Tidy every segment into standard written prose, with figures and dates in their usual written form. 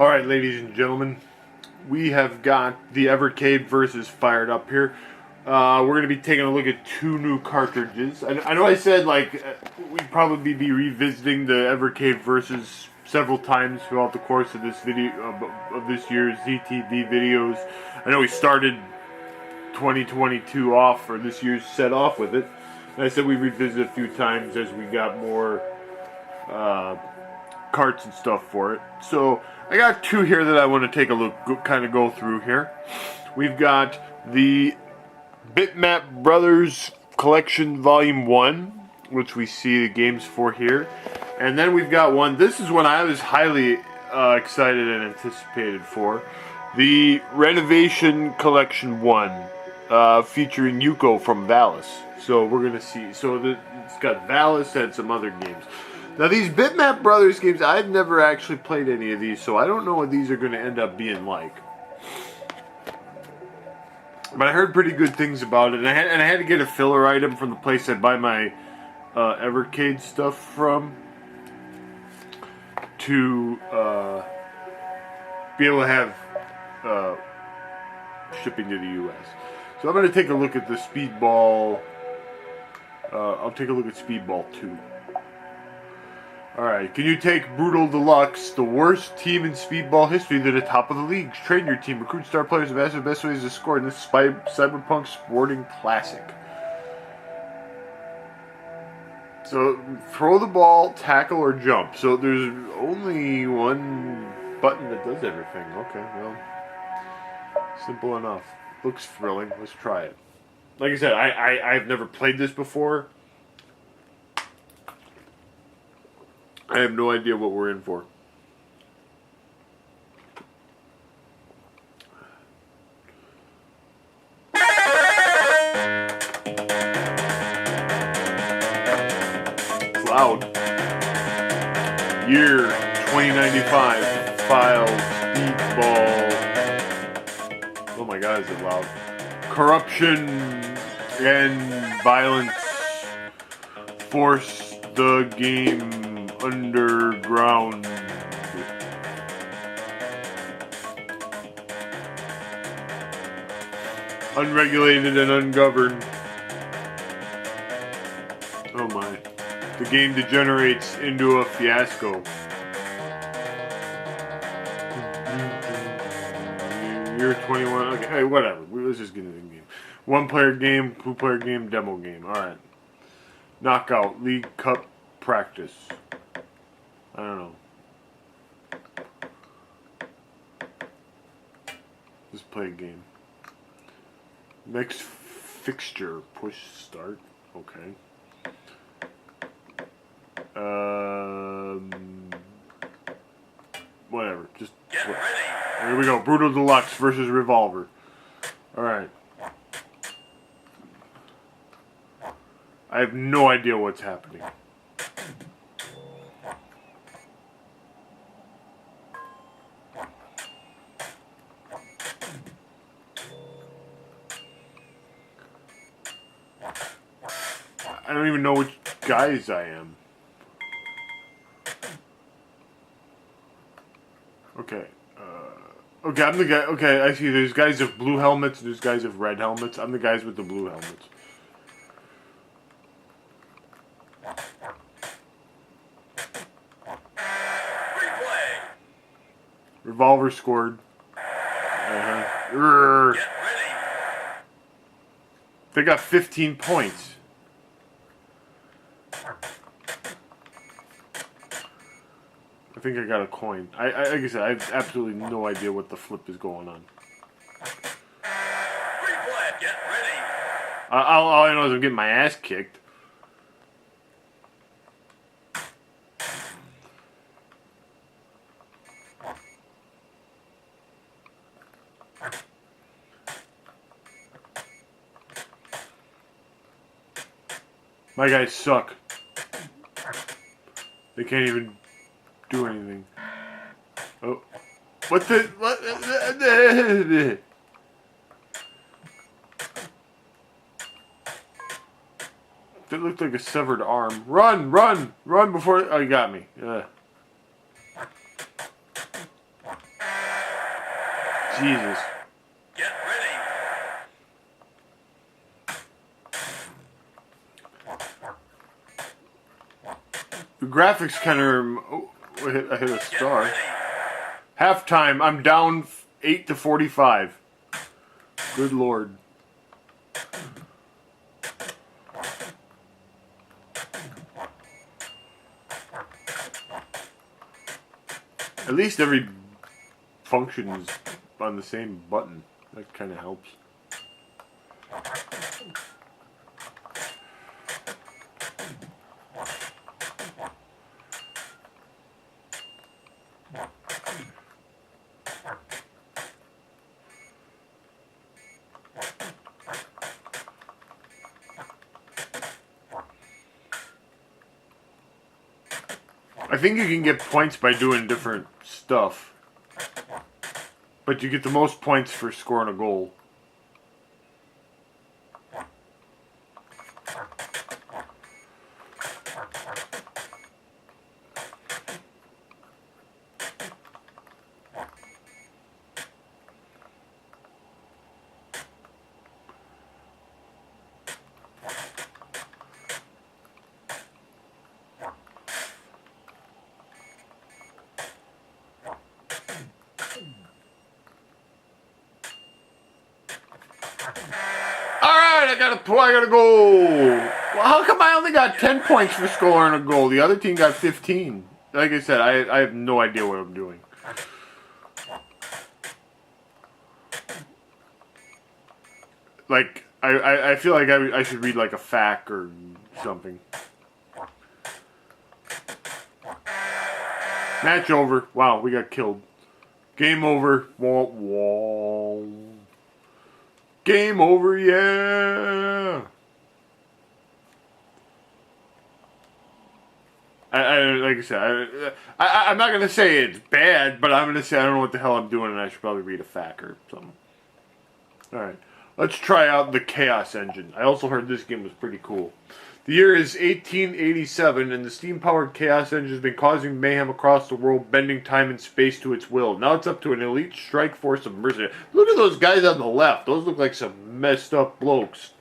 Alright, ladies and gentlemen, we have got the Evercade versus fired up here. We're going to be taking a look at two new cartridges. I know I said we'd probably be revisiting the Evercade versus several times throughout the course of this video, of this year's ZTV videos. I know we started 2022 off, or this year's set off with it. And I said we revisit a few times as we got more carts and stuff for it. So I got two here that I want to take a look, kind of go through here. We've got the Bitmap Brothers Collection Volume 1, which we see the games for here. And then we've got one, this is one I was highly excited and anticipated for. The Renovation Collection 1, featuring Yuko from Valis. So we're going to see, so it's got Valis and some other games. Now these Bitmap Brothers games, I've never actually played any of these, so I don't know what these are going to end up being like. But I heard pretty good things about it, and I had to get a filler item from the place I buy my Evercade stuff from to be able to have shipping to the U.S. So I'm going to take a look at the Speedball. I'll take a look at Speedball 2. Alright, can you take Brutal Deluxe, the worst team in Speedball history, to the top of the leagues? Train your team, recruit star players, and master the best ways to score in this Cyberpunk Sporting Classic. So, throw the ball, tackle, or jump. So there's only one button that does everything. Okay, well, simple enough. Looks thrilling. Let's try it. Like I said, I've never played this before. I have no idea what we're in for. It's loud. Year 2095. File. Speedball. Oh my god, is it loud. Corruption and violence force the game underground. Unregulated and ungoverned. Oh my. The game degenerates into a fiasco. Year 21. Okay, hey, whatever. Let's just get into the game. One player game, two player game, demo game. Alright. Knockout. League Cup practice. I don't know. Just play a game. Next fixture. Push start. Okay. Whatever. Just get ready. Here we go. Brutal Deluxe versus Revolver. Alright. I have no idea what's happening. I don't even know which guys I am. Okay. Okay, I'm the guy. Okay, I see. There's guys with blue helmets. There's guys with red helmets. I'm the guys with the blue helmets. Replay. Revolver scored. Get ready. They got 15 points. I think I got a coin. Like I said, I have absolutely no idea what the flip is going on. Replay. Get ready. All I know is I'm getting my ass kicked. My guys suck. They can't even do anything. Oh. What the? What? That looked like a severed arm. Run! Run! Run before... Oh, you got me. Jesus. Get ready. The graphics kind of... Oh, I hit a Get star. ready. Halftime, I'm down 8 to 45. Good Lord. At least every function is on the same button. That kind of helps. I think you can get points by doing different stuff. But you get the most points for scoring a goal. I gotta go. Well, how come I only got 10 points for scoring a goal? The other team got 15. Like I said, I have no idea what I'm doing. Like, I feel like I should read like a fact or something. Match over. Wow, we got killed. Game over. Wah, wah. Game over, yeah. Like I said, I'm not gonna say it's bad, but I'm gonna say I don't know what the hell I'm doing, and I should probably read a fact or something. All right, let's try out the Chaos Engine. I also heard this game was pretty cool. The year is 1887, and the steam-powered Chaos Engine has been causing mayhem across the world, bending time and space to its will. Now it's up to an elite strike force of mercenaries. Look at those guys on the left. Those look like some messed up blokes.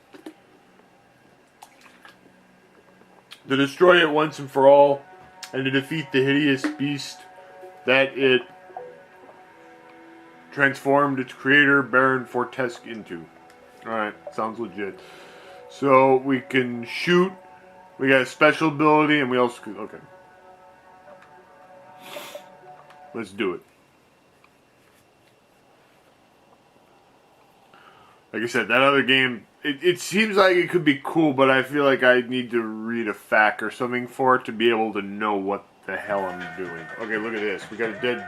To destroy it once and for all, and to defeat the hideous beast that it transformed its creator, Baron Fortesque, into. Alright, sounds legit. So we can shoot. We got a special ability, and we also can, okay. Let's do it. Like I said, that other game, it seems like it could be cool, but I feel like I need to read a fact or something for it to be able to know what the hell I'm doing. Okay, look at this. We got a dead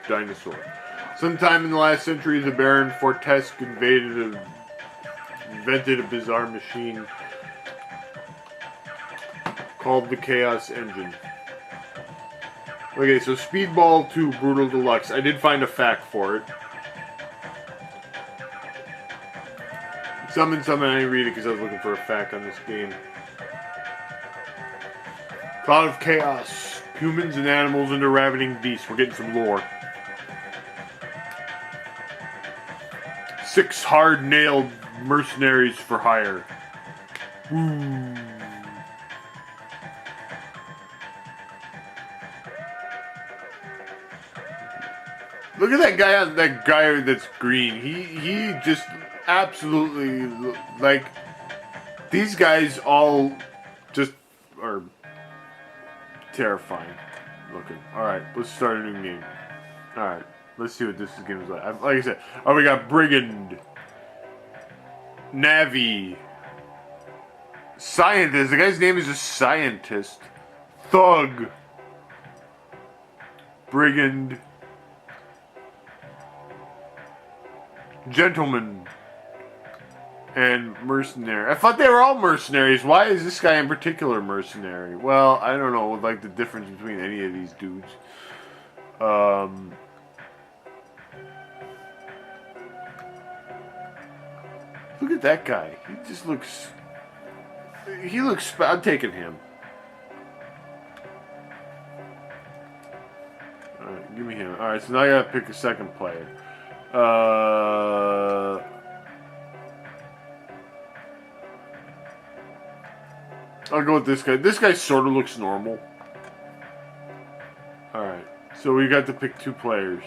dinosaur. Sometime in the last century, the Baron Fortesque invented a bizarre machine called the Chaos Engine. Okay, so Speedball 2 Brutal Deluxe. I did find a fact for it. Something, I didn't read it because I was looking for a fact on this game. Cloud of Chaos. Humans and animals into ravening beasts. We're getting some lore. 6 hard-nailed mercenaries for hire. Woo. Look at that guy that's green. He just absolutely, like, these guys all just are terrifying looking. Alright, let's start a new game. Alright, let's see what this game is like. Like I said, oh, we got Brigand, Navi, Scientist. The guy's name is a Scientist. Thug, Brigand, Gentleman, and Mercenary. I thought they were all mercenaries. Why is this guy in particular mercenary? Well, I don't know, like, the difference between any of these dudes. Look at that guy. He just looks... I'm taking him. Alright, give me him. Alright, so now I gotta pick a second player. I'll go with this guy. This guy sort of looks normal. Alright. So we got to pick 2 players.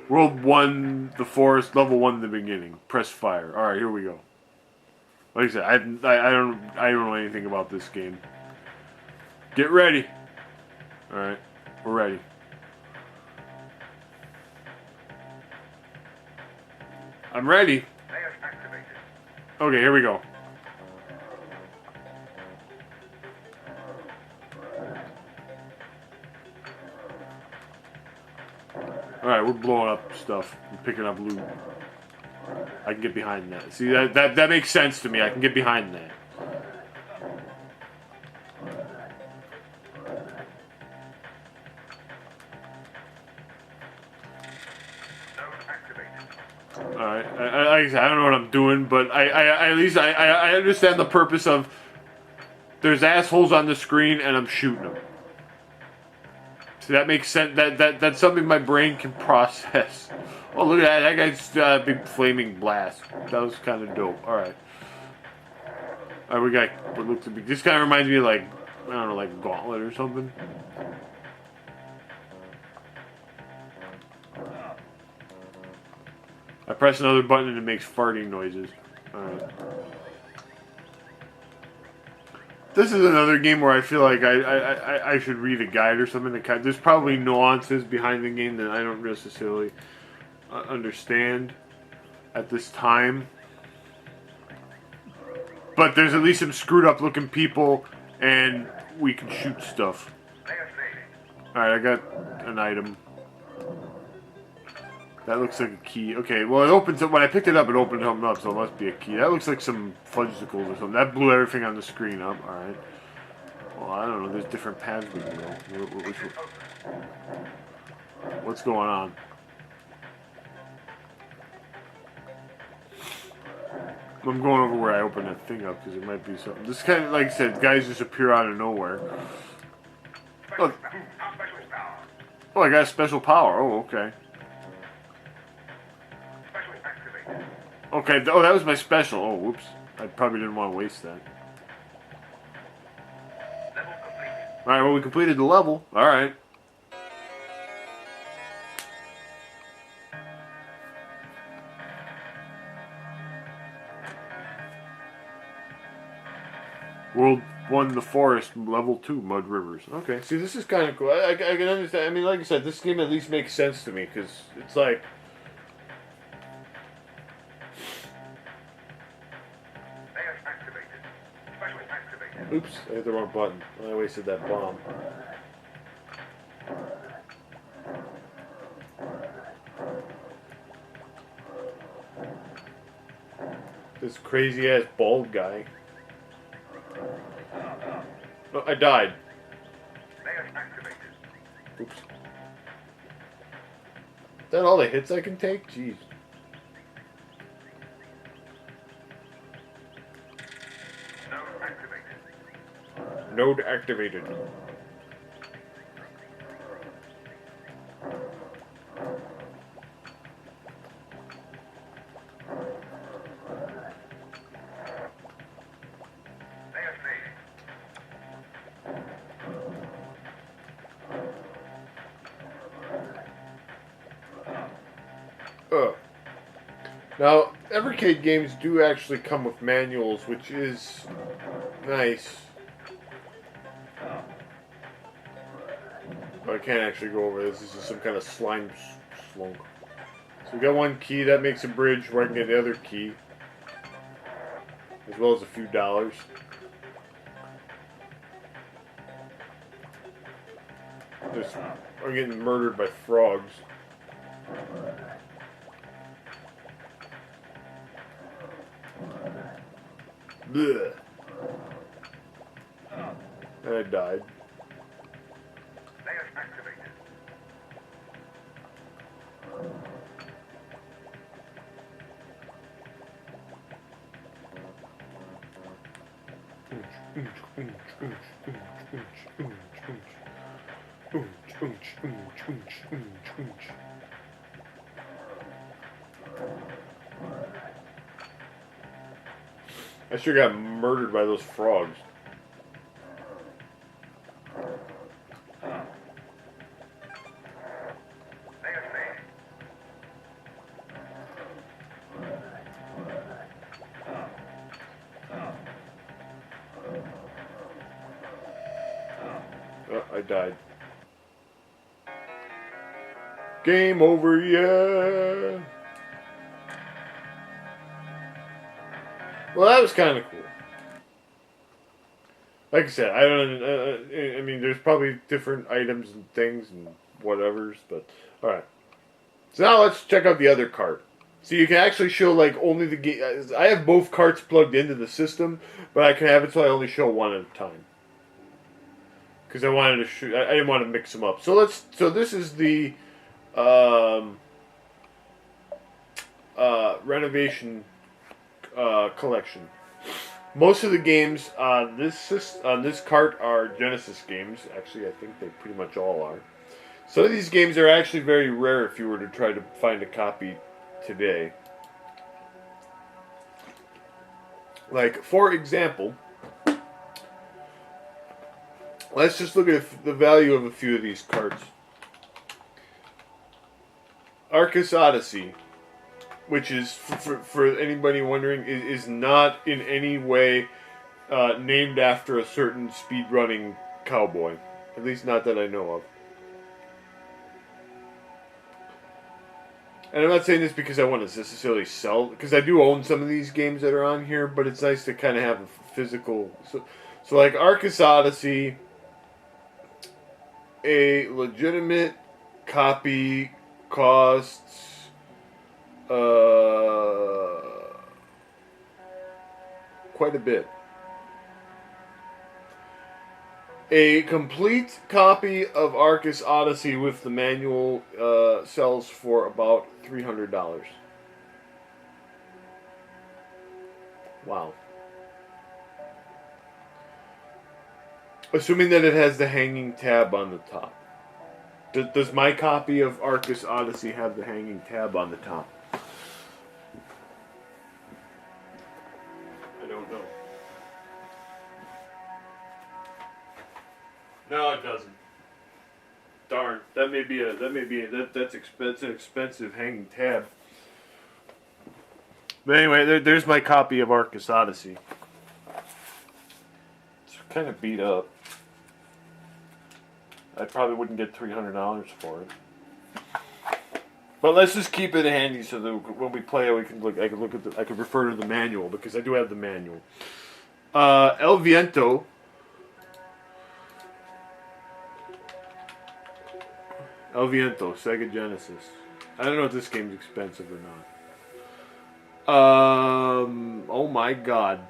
World 1, the forest, level 1 in the beginning. Press fire. Alright, here we go. Like I said, I don't know anything about this game. Get ready. Alright, we're ready. I'm ready. Okay, here we go. Alright, we're blowing up stuff. We're picking up loot. I can get behind that. See, that makes sense to me. I can get behind that. Alright, like I said, I don't know what I'm doing, but at least I understand the purpose of there's assholes on the screen and I'm shooting them. So that makes sense. That's something my brain can process. Oh, look at that. That guy's big flaming blast. That was kind of dope. Alright. Alright, we got what looks to be. This kind of reminds me of, like, I don't know, like Gauntlet or something. I press another button and it makes farting noises. Alright. This is another game where I feel like I should read a guide or something. There's probably nuances behind the game that I don't necessarily understand at this time. But there's at least some screwed up looking people and we can shoot stuff. Alright, I got an item. That looks like a key. Okay, well it opens up. When I picked it up, it opened something up, so it must be a key. That looks like some fudgesicles or something. That blew everything on the screen up. Alright. Well, I don't know. There's different paths we can go. What's going on? I'm going over where I opened that thing up because it might be something. This kind of, like I said, guys just appear out of nowhere. Look. Oh, I got a special power. Oh, okay. Okay, oh, that was my special. Oh, whoops. I probably didn't want to waste that. Alright, well, we completed the level. Alright. World 1, the forest, level 2, mud rivers. Okay, see, this is kind of cool. I can understand. I mean, like I said, this game at least makes sense to me, because it's like... Oops, I hit the wrong button. I wasted that bomb. This crazy ass bald guy. Oh, I died. Oops. Is that all the hits I can take? Jeez. Node activated. Now, Evercade games do actually come with manuals, which is nice. I can't actually go over this. This is some kind of slime slunk. So we got one key. That makes a bridge where I can get the other key. As well as a few dollars. I'm getting murdered by frogs. Blech. And I died. I sure got murdered by those frogs. Oh, I died. Game over, yeah. Well, that was kind of cool. Like I said, I don't. I mean, there's probably different items and things and whatevers, but all right. So now let's check out the other cart. So you can actually show like only the game. I have both carts plugged into the system, but I can have it so I only show one at a time. Because I wanted to shoot. I didn't want to mix them up. So let's. So this is the Renovation Collection. Most of the games on this cart are Genesis games. Actually, I think they pretty much all are. Some of these games are actually very rare if you were to try to find a copy today. Like, for example, let's just look at the value of a few of these carts. Arcus Odyssey, which is, for anybody wondering, is not in any way named after a certain speedrunning cowboy. At least not that I know of. And I'm not saying this because I want to necessarily sell, because I do own some of these games that are on here, but it's nice to kind of have a physical. So like Arcus Odyssey, a legitimate copy costs quite a bit. A complete copy of Arcus Odyssey with the manual sells for about $300. Wow. Assuming that it has the hanging tab on the top. Does my copy of Arcus Odyssey have the hanging tab on the top? I don't know. No, it doesn't. Darn, that's an expensive hanging tab. But anyway, there's my copy of Arcus Odyssey. It's kind of beat up. I probably wouldn't get $300 for it. But let's just keep it handy so that when we play it, we can look. I can refer to the manual because I do have the manual. El Viento. El Viento, Sega Genesis. I don't know if this game's expensive or not. Oh my god.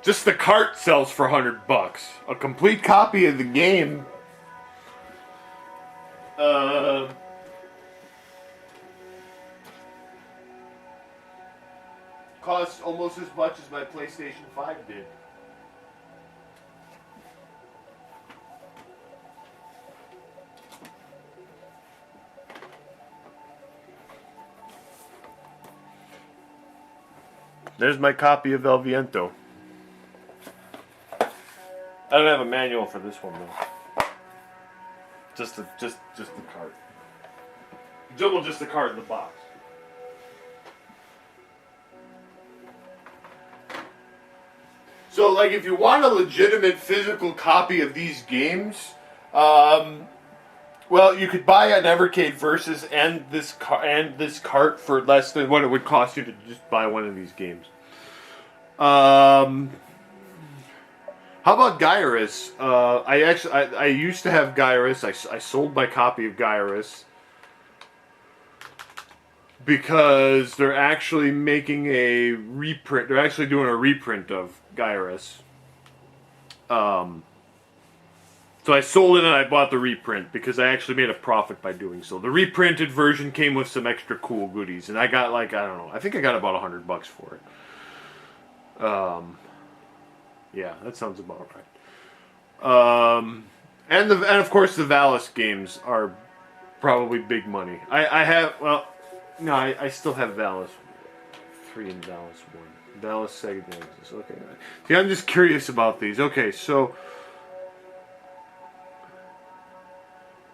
Just the cart sells for $100. A complete copy of the game costs almost as much as my PlayStation 5 did. There's my copy of El Viento. I don't have a manual for this one though. Just the card. Well, just the card in the box. So, like, if you want a legitimate physical copy of these games, well, you could buy an Evercade Versus and this cart for less than what it would cost you to just buy one of these games. How about Gyrus? I used to have Gyrus. I sold my copy of Gyrus because they're actually making a reprint. They're actually doing a reprint of Gyrus. So I sold it and I bought the reprint because I actually made a profit by doing so. The reprinted version came with some extra cool goodies, and I got I think I got about $100 for it. Yeah, that sounds about right. And of course the Valis games are probably big money. I have, well, no, I still have Valis 3 and Valis 1. Valis Sega Genesis. Okay. See, I'm just curious about these. Okay, so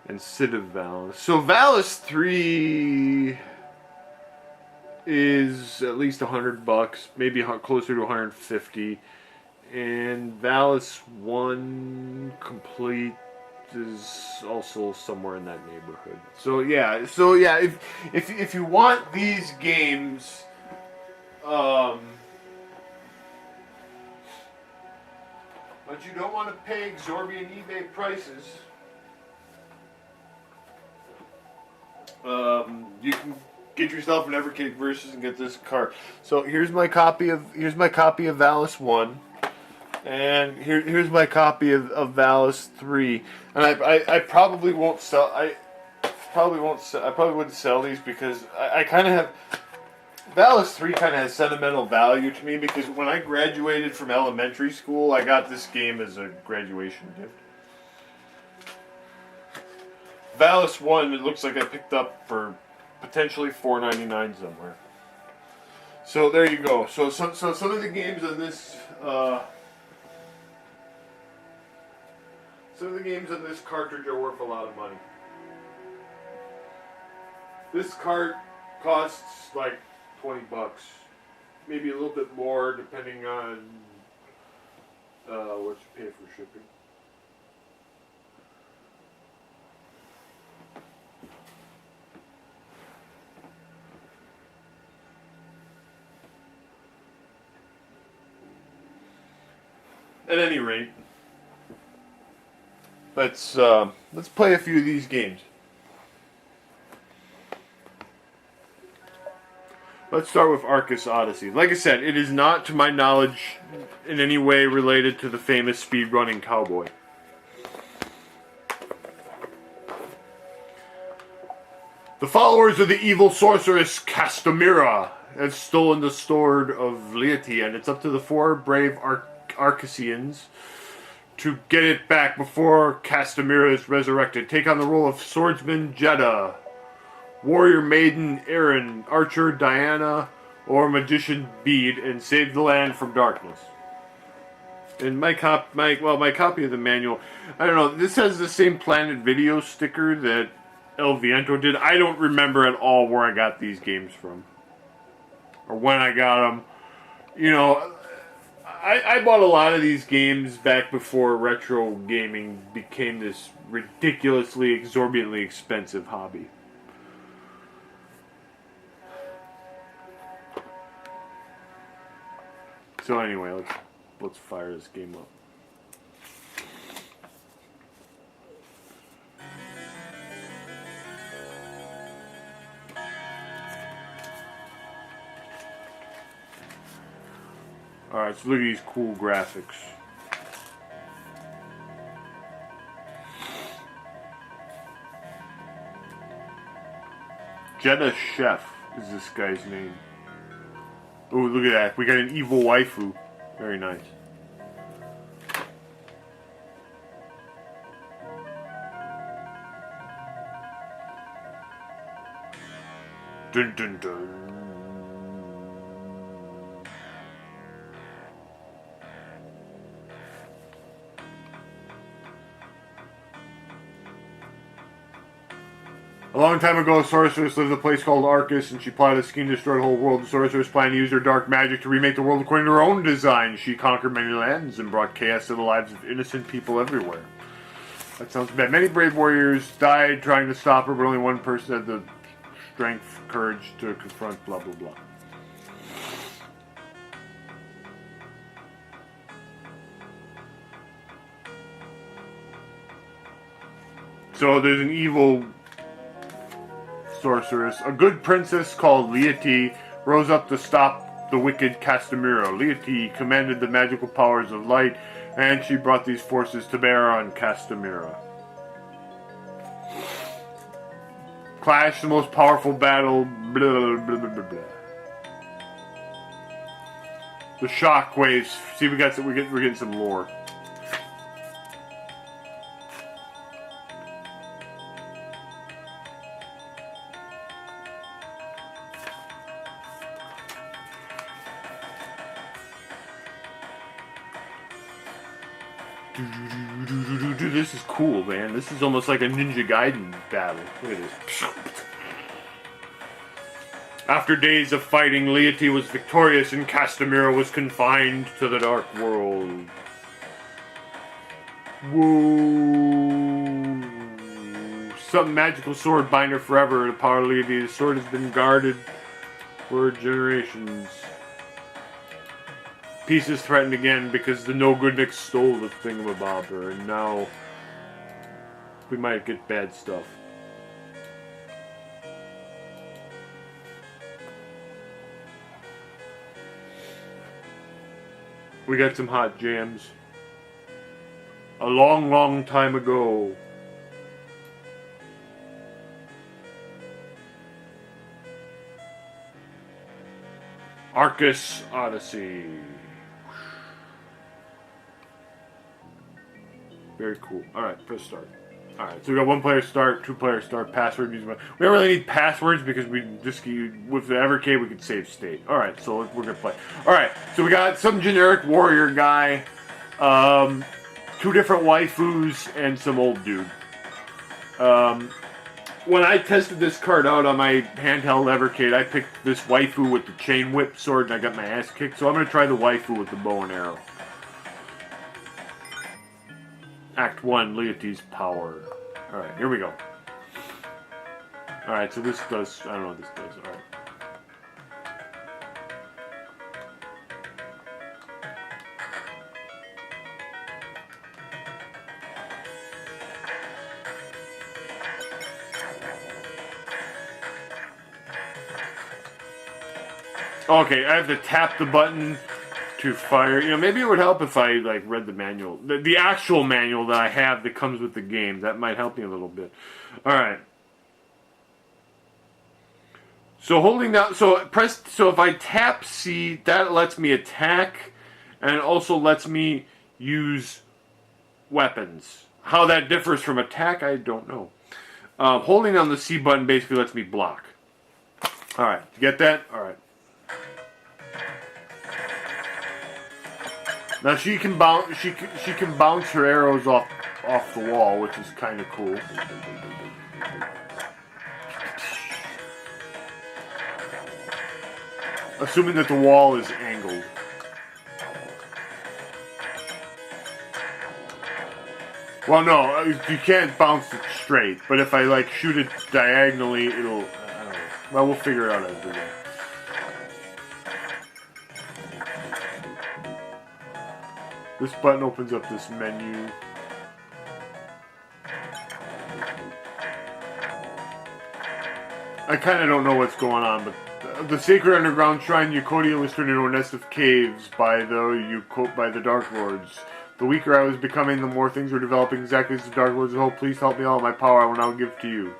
instead of Valis, so Valis 3 is at least $100, maybe closer to 150, and Valis 1 complete is also somewhere in that neighborhood. So yeah, if you want these games, but you don't want to pay exorbitant eBay prices, you can get yourself an Evercade Versus and get this cart. So here's my copy of Valis 1. And here's my copy of Valis 3, and I probably won't sell. I probably wouldn't sell these because I kind of have Valis 3 kind of has sentimental value to me because when I graduated from elementary school, I got this game as a graduation gift. Valis 1, it looks like I picked up for potentially $4.99 somewhere. So there you go. So some of the games on this. Some of the games on this cartridge are worth a lot of money. This cart costs like $20, maybe a little bit more depending on what you pay for shipping. At any rate, let's play a few of these games. Let's start with Arcus Odyssey. Like I said, it is not, to my knowledge, in any way related to the famous speedrunning cowboy. The followers of the evil sorceress Castamira have stolen the sword of Leati, and it's up to the 4 brave Arcasians to get it back before Castamira is resurrected. Take on the role of swordsman Jeddah, warrior maiden Erin, archer Diana, or magician Bede, and save the land from darkness. And my copy of the manual, I don't know, this has the same Planet Video sticker that El Viento did. I don't remember at all where I got these games from, or when I got them. You know, I bought a lot of these games back before retro gaming became this ridiculously, exorbitantly expensive hobby. So anyway, let's fire this game up. Alright, so look at these cool graphics. Jeddah Chef is this guy's name. Oh, look at that. We got an evil waifu. Very nice. Dun dun dun. A long time ago, a sorceress lived in a place called Arcus, and she plotted a scheme to destroy the whole world. The sorceress planned to use her dark magic to remake the world according to her own design. She conquered many lands and brought chaos to the lives of innocent people everywhere. That sounds bad. Many brave warriors died trying to stop her, but only one person had the strength, courage to confront blah blah blah. So there's an evil sorceress. A good princess called Leati rose up to stop the wicked Castamira. Leati commanded the magical powers of light, and she brought these forces to bear on Castamira. Clash, the most powerful battle, blah, blah, blah, blah, blah. The shock waves. See, we're getting some lore. This is cool, man. This is almost like a Ninja Gaiden battle. Look at this. After days of fighting, Leoty was victorious and Castamira was confined to the Dark World. Whoa. Some magical sword binder forever. The power of Leoty. The sword has been guarded for generations. Peace is threatened again because the no-goodniks stole the thingamabobber, and now we might get bad stuff. We got some hot jams. A long, long time ago. Arcus Odyssey. Very cool. Alright, press start. Alright, so we got 1 player start, 2 player start, password, music. We don't really need passwords because we just, with the Evercade, we can save state. Alright, so we're gonna play. Alright, so we got some generic warrior guy, 2 different waifus, and some old dude. When I tested this card out on my handheld Evercade, I picked this waifu with the chain whip sword and I got my ass kicked, so I'm gonna try the waifu with the bow and arrow. Act 1, Leoty's power. Alright, here we go. Alright, so this does... I don't know what this does. Alright. Okay, I have to tap the button to fire. You know, maybe it would help if I like read the manual, the actual manual that I have that comes with the game. That might help me a little bit. All right. So holding down, so if I tap C, that lets me attack, and it also lets me use weapons. How that differs from attack, I don't know. Holding down the C button basically lets me block. All right, you get that? All right. Now she can bounce. She can bounce her arrows off the wall, which is kind of cool. Assuming that the wall is angled. Well, no, you can't bounce it straight. But if I like shoot it diagonally, it'll. I don't know. Well, we'll figure it out as we go. This button opens up this menu. I kind of don't know what's going on, but the sacred underground shrine Yukotia was turned into a nest of caves by the Dark Lords. The weaker I was becoming, the more things were developing exactly as the Dark Lords hope. Please help me, all my power I will now give to you.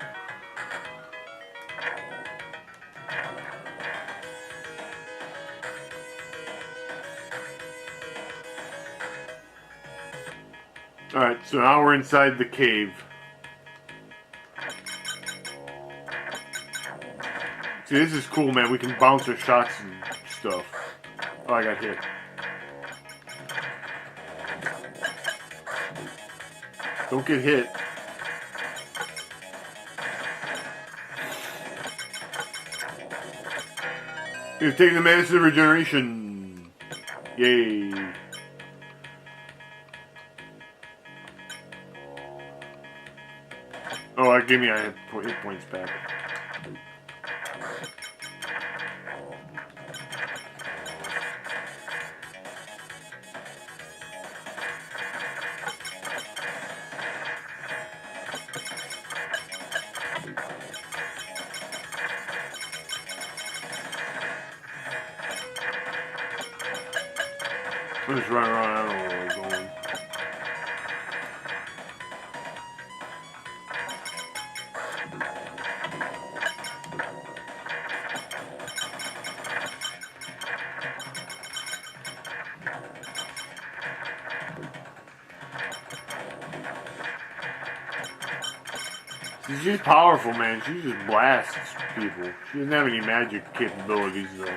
Alright, so now we're inside the cave. See, this is cool, man. We can bounce our shots and stuff. Oh, I got hit. Don't get hit. You've taken the madness of regeneration. Yay. Oh, that gave me a hit points back. I'm just running around, I don't know where we're going. She's powerful, man. She just blasts people. She doesn't have any magic capabilities, though.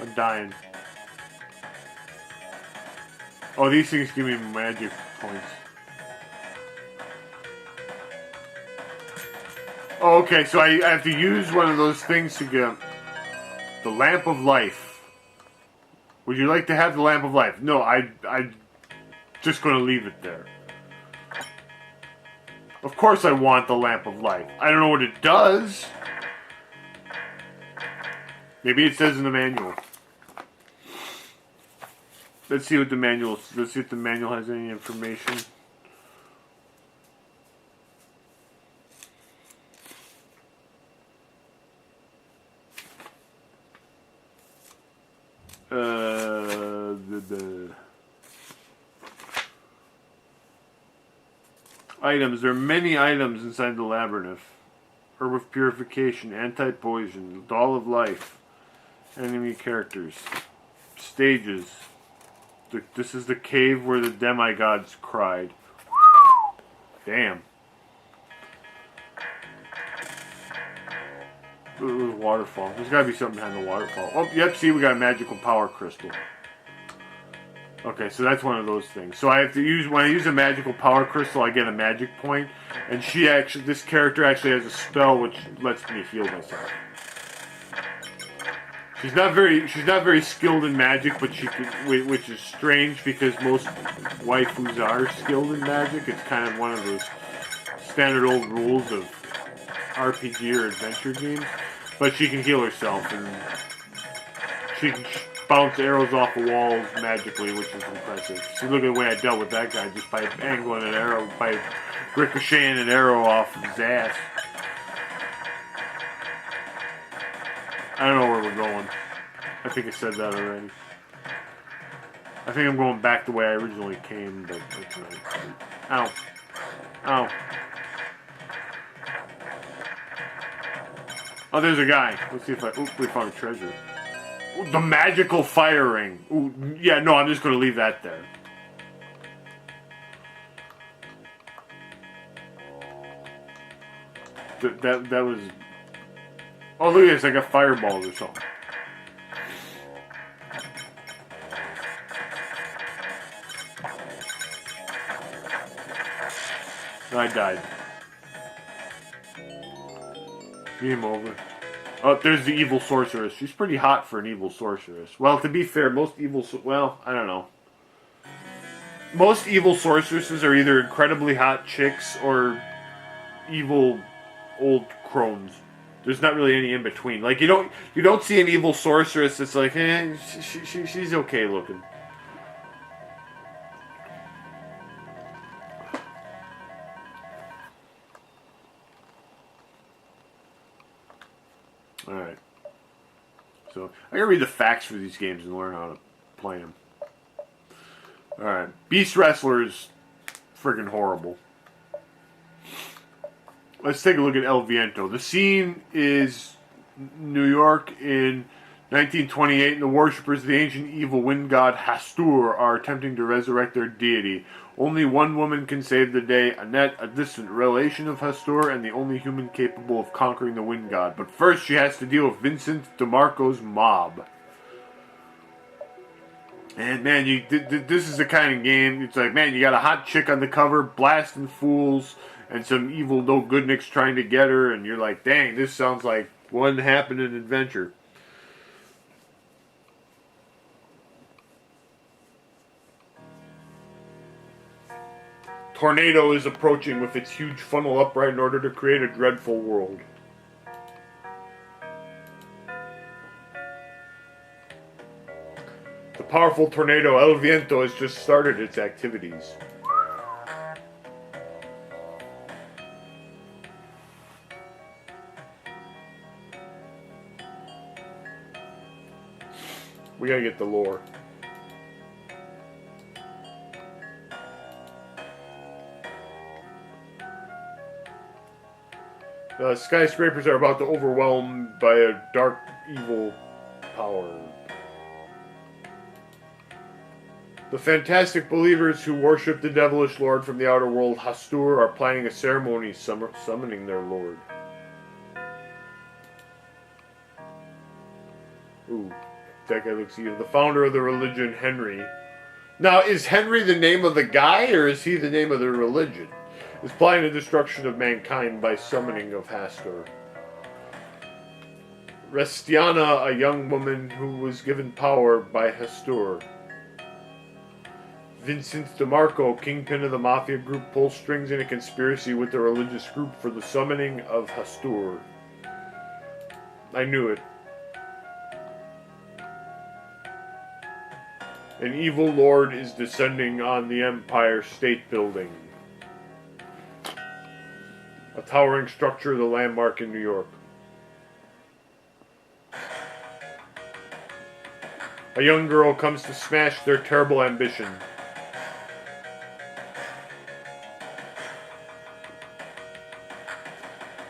I'm dying. Oh, these things give me magic points. Oh, okay, so I have to use one of those things to get the Lamp of Life. Would you like to have the Lamp of Life? No, I'm just going to leave it there. Of course I want the Lamp of Life. I don't know what it does. Maybe it says in the manual. Let's see what the manual. Let's see if the manual has any information. The items. There are many items inside the labyrinth. Herb of Purification, Anti-Poison, Doll of Life, enemy characters, stages. This is the cave where the demigods cried. Damn. Ooh, waterfall. There's gotta be something behind the waterfall. Oh, yep, see, we got a magical power crystal. Okay, so that's one of those things. So I have to use, when I use a magical power crystal, I get a magic point. And this character actually has a spell which lets me heal myself. She's not very skilled in magic, but which is strange because most waifus are skilled in magic. It's kind of one of those standard old rules of RPG or adventure games. But she can heal herself, and she can bounce arrows off the walls magically, which is impressive. See, look at the way I dealt with that guy, just by angling an arrow, by ricocheting an arrow off his ass. I don't know where we're going. I think I said that already. I think I'm going back the way I originally came, but that's right. Ow. Ow. Oh, there's a guy. Let's see if we found a treasure. Ooh, the magical fire ring. Ooh, yeah, no, I'm just going to leave that there. That was... Oh, look at this. I got fireballs or something. I died. Game over. Oh, there's the evil sorceress. She's pretty hot for an evil sorceress. Well, to be fair, most evil... Well, I don't know. Most evil sorceresses are either incredibly hot chicks or evil old crones. There's not really any in between. Like, you don't see an evil sorceress that's like, she's okay looking. Alright. So, I gotta read the facts for these games and learn how to play them. Alright. Beast Wrestler is friggin' horrible. Let's take a look at El Viento. The scene is New York in 1928, and the worshippers of the ancient evil wind god Hastur are attempting to resurrect their deity. Only one woman can save the day, Annette, a distant relation of Hastur, and the only human capable of conquering the wind god. But first she has to deal with Vincent DeMarco's mob. And man, this is the kind of game, it's like, man, you got a hot chick on the cover, blasting fools, and some evil no-goodniks trying to get her, and you're like, dang, this sounds like one happening adventure. Tornado is approaching with its huge funnel upright in order to create a dreadful world. The powerful tornado El Viento has just started its activities. We gotta get the lore. Skyscrapers are about to overwhelm by a dark, evil power. The fantastic believers who worship the devilish lord from the outer world, Hastur, are planning a ceremony summoning their lord. Ooh, that guy looks evil. The founder of the religion, Henry. Now, is Henry the name of the guy, or is he the name of the religion? Is planning the destruction of mankind by summoning of Hastur. Restiana, a young woman who was given power by Hastur. Vincent DeMarco, kingpin of the mafia group, pulls strings in a conspiracy with the religious group for the summoning of Hastur. I knew it. An evil lord is descending on the Empire State Building, a towering structure, the landmark in New York. A young girl comes to smash their terrible ambition.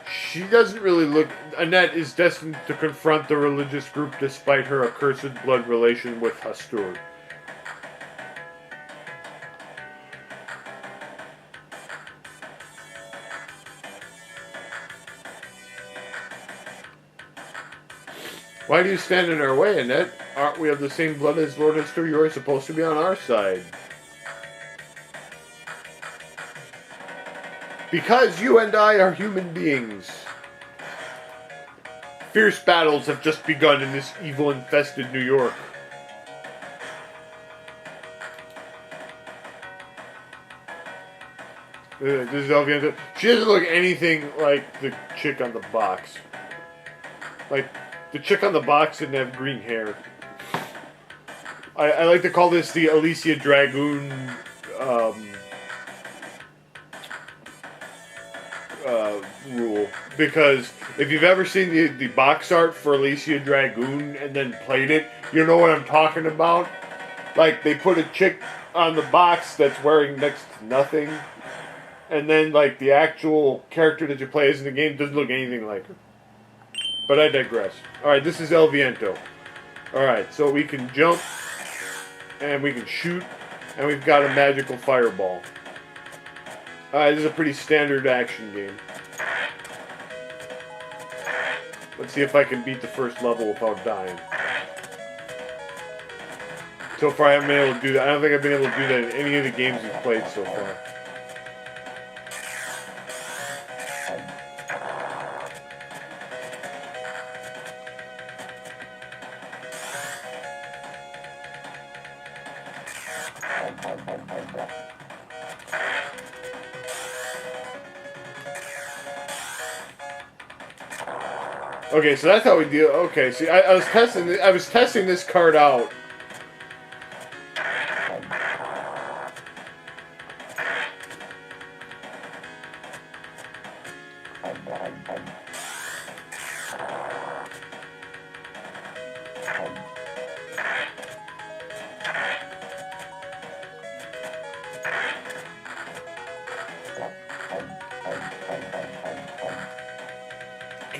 She doesn't really look... Annette is destined to confront the religious group despite her accursed blood relation with Hastur. Why do you stand in our way, Annette? Aren't we of the same blood as Lord Hastur? You are supposed to be on our side. Because you and I are human beings. Fierce battles have just begun in this evil-infested New York. This is Elvianta. She doesn't look anything like the chick on the box. Like, the chick on the box didn't have green hair. I like to call this the Alicia Dragoon rule, because if you've ever seen the box art for Alicia Dragoon and then played it, you know what I'm talking about. Like, they put a chick on the box that's wearing next to nothing, and then like the actual character that you play as in the game doesn't look anything like her. But I digress. Alright, this is El Viento. Alright, so we can jump, and we can shoot, and we've got a magical fireball. Alright, this is a pretty standard action game. Let's see if I can beat the first level without dying. So far I haven't been able to do that. I don't think I've been able to do that in any of the games we've played so far. Okay, so that's how we deal. Okay, see, I was testing this card out.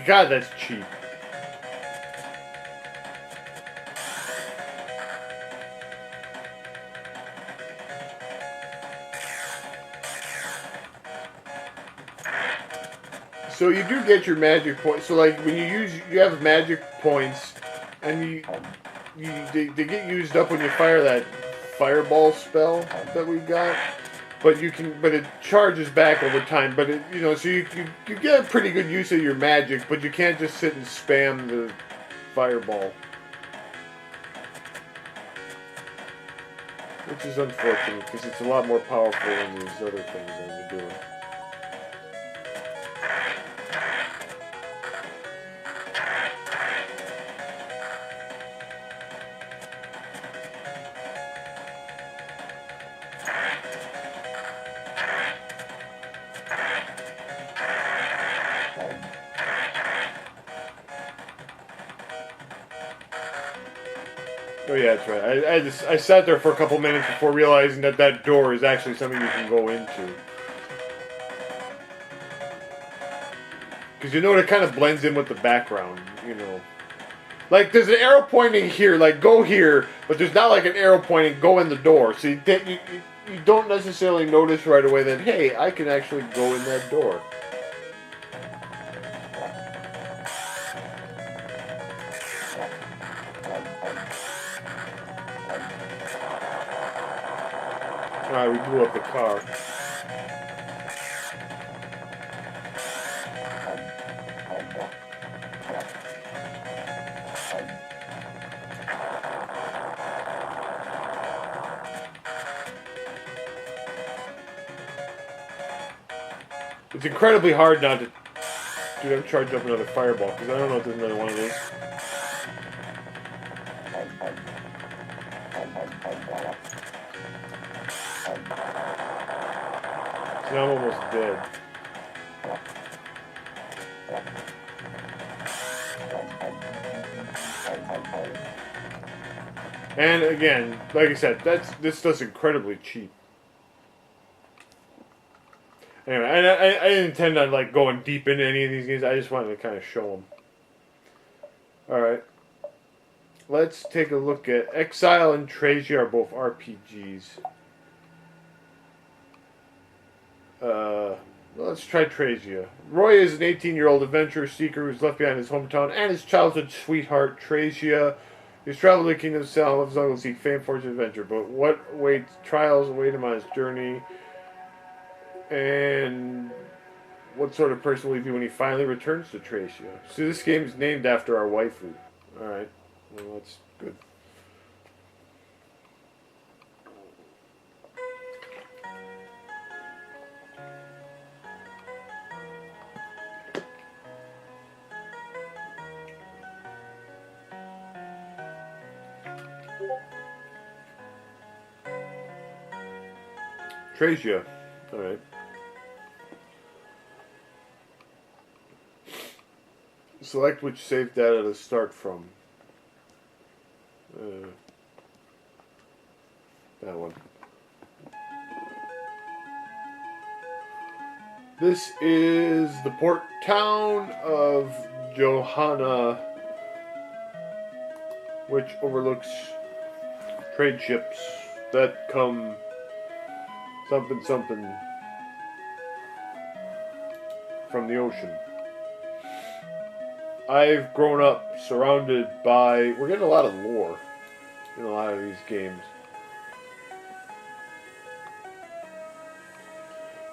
God, that's cheap. So you do get your magic points. So like when you have magic points, and they get used up when you fire that fireball spell that we got. But it charges back over time. But it, so you get a pretty good use of your magic, but you can't just sit and spam the fireball, which is unfortunate because it's a lot more powerful than these other things that we're doing. Oh yeah, that's right. I sat there for a couple minutes before realizing that door is actually something you can go into. Because it kind of blends in with the background, Like, there's an arrow pointing here, like, go here, but there's not like an arrow pointing, go in the door. So you don't necessarily notice right away that, hey, I can actually go in that door. Alright, we blew up the car. It's incredibly hard not to... Dude, I'm charging up another fireball, because I don't know if there's another one of those. See, I'm almost dead. And again, like I said, this does incredibly cheap. Anyway, I didn't intend on like going deep into any of these games. I just wanted to kind of show them. All right, let's take a look at Exile and Tracia are both RPGs. Let's try Tracia. Roy is an 18-year-old adventurer seeker who's left behind his hometown and his childhood sweetheart, Tracia. He's traveled to the Kingdom of Salem, lives on to seek fame, fortune, adventure. But what trials await him on his journey? And what sort of person will he be when he finally returns to Tracia? So this game is named after our waifu. Alright, well that's good. Tracia. Alright. Select which save data to start from. That one. This is the port town of Johanna, which overlooks trade ships that come something something from the ocean. I've grown up surrounded by... We're getting a lot of lore in a lot of these games.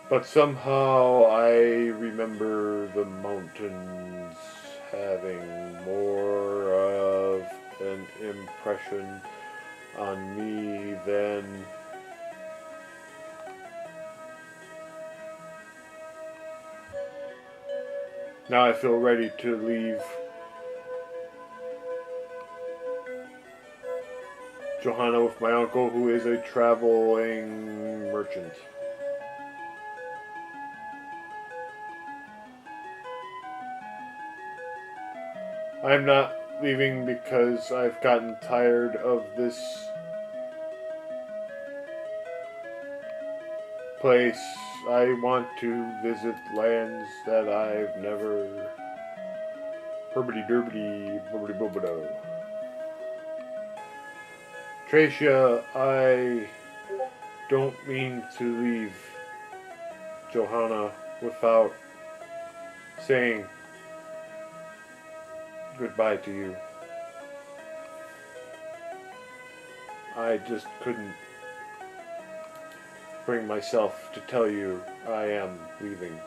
But somehow I remember the mountains having more of an impression on me than... Now I feel ready to leave Johanna with my uncle, who is a traveling merchant. I'm not leaving because I've gotten tired of this place. I want to visit lands that I've never... Herbity-derbity, bobbity-bobbado. Tracia, I don't mean to leave Johanna without saying goodbye to you. I just couldn't bring myself to tell you I am leaving.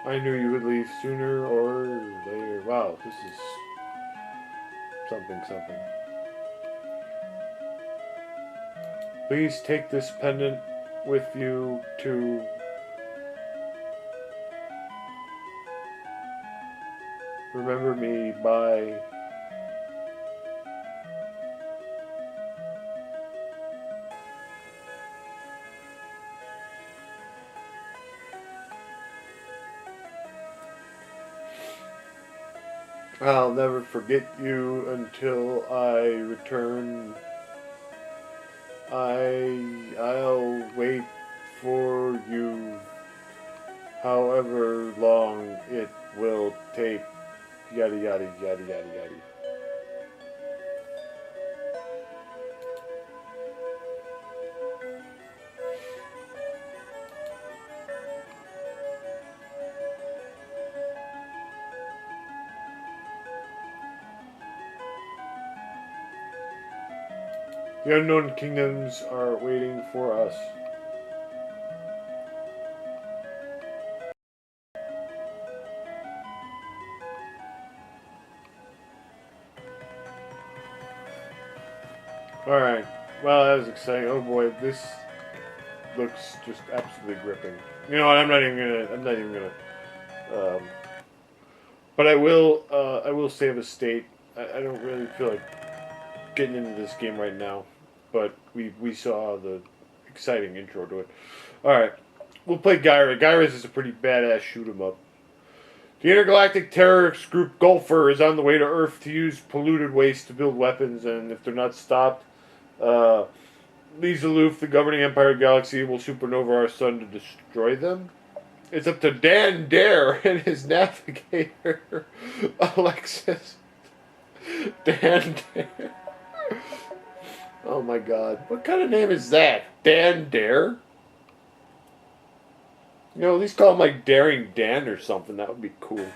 I knew you would leave sooner or later. Wow, this is something. Please take this pendant with you to remember me by I'll never forget you until I return. I'll wait for you, however long it will take. Yada yada yada yada yada. The unknown kingdoms are waiting for us. Alright. Well, that was exciting. Oh boy, this looks just absolutely gripping. You know what, I'm not even gonna but I will save a state. I don't really feel like getting into this game right now. But we saw the exciting intro to it. Alright. We'll play Gyra. Gyra's is a pretty badass shoot 'em up. The intergalactic terrorist group Gulfer is on the way to Earth to use polluted waste to build weapons, and if they're not stopped, leaves aloof, the governing Empire Galaxy will supernova our sun to destroy them. It's up to Dan Dare and his navigator, Alexis. Dan Dare. Oh my god. What kind of name is that? Dan Dare? You know, at least call him like Daring Dan or something. That would be cool.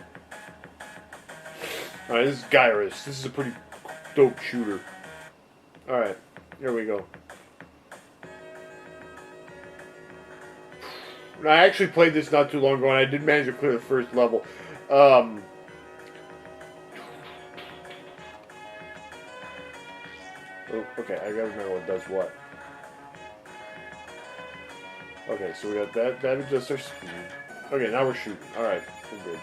Alright, this is Gyrus. This is a pretty dope shooter. Alright, here we go. I actually played this not too long ago, and I did manage to clear the first level. Oh, okay, I gotta remember what does what. Okay, so we got that. That adjusts our speed. Okay, now we're shooting. Alright, we're good.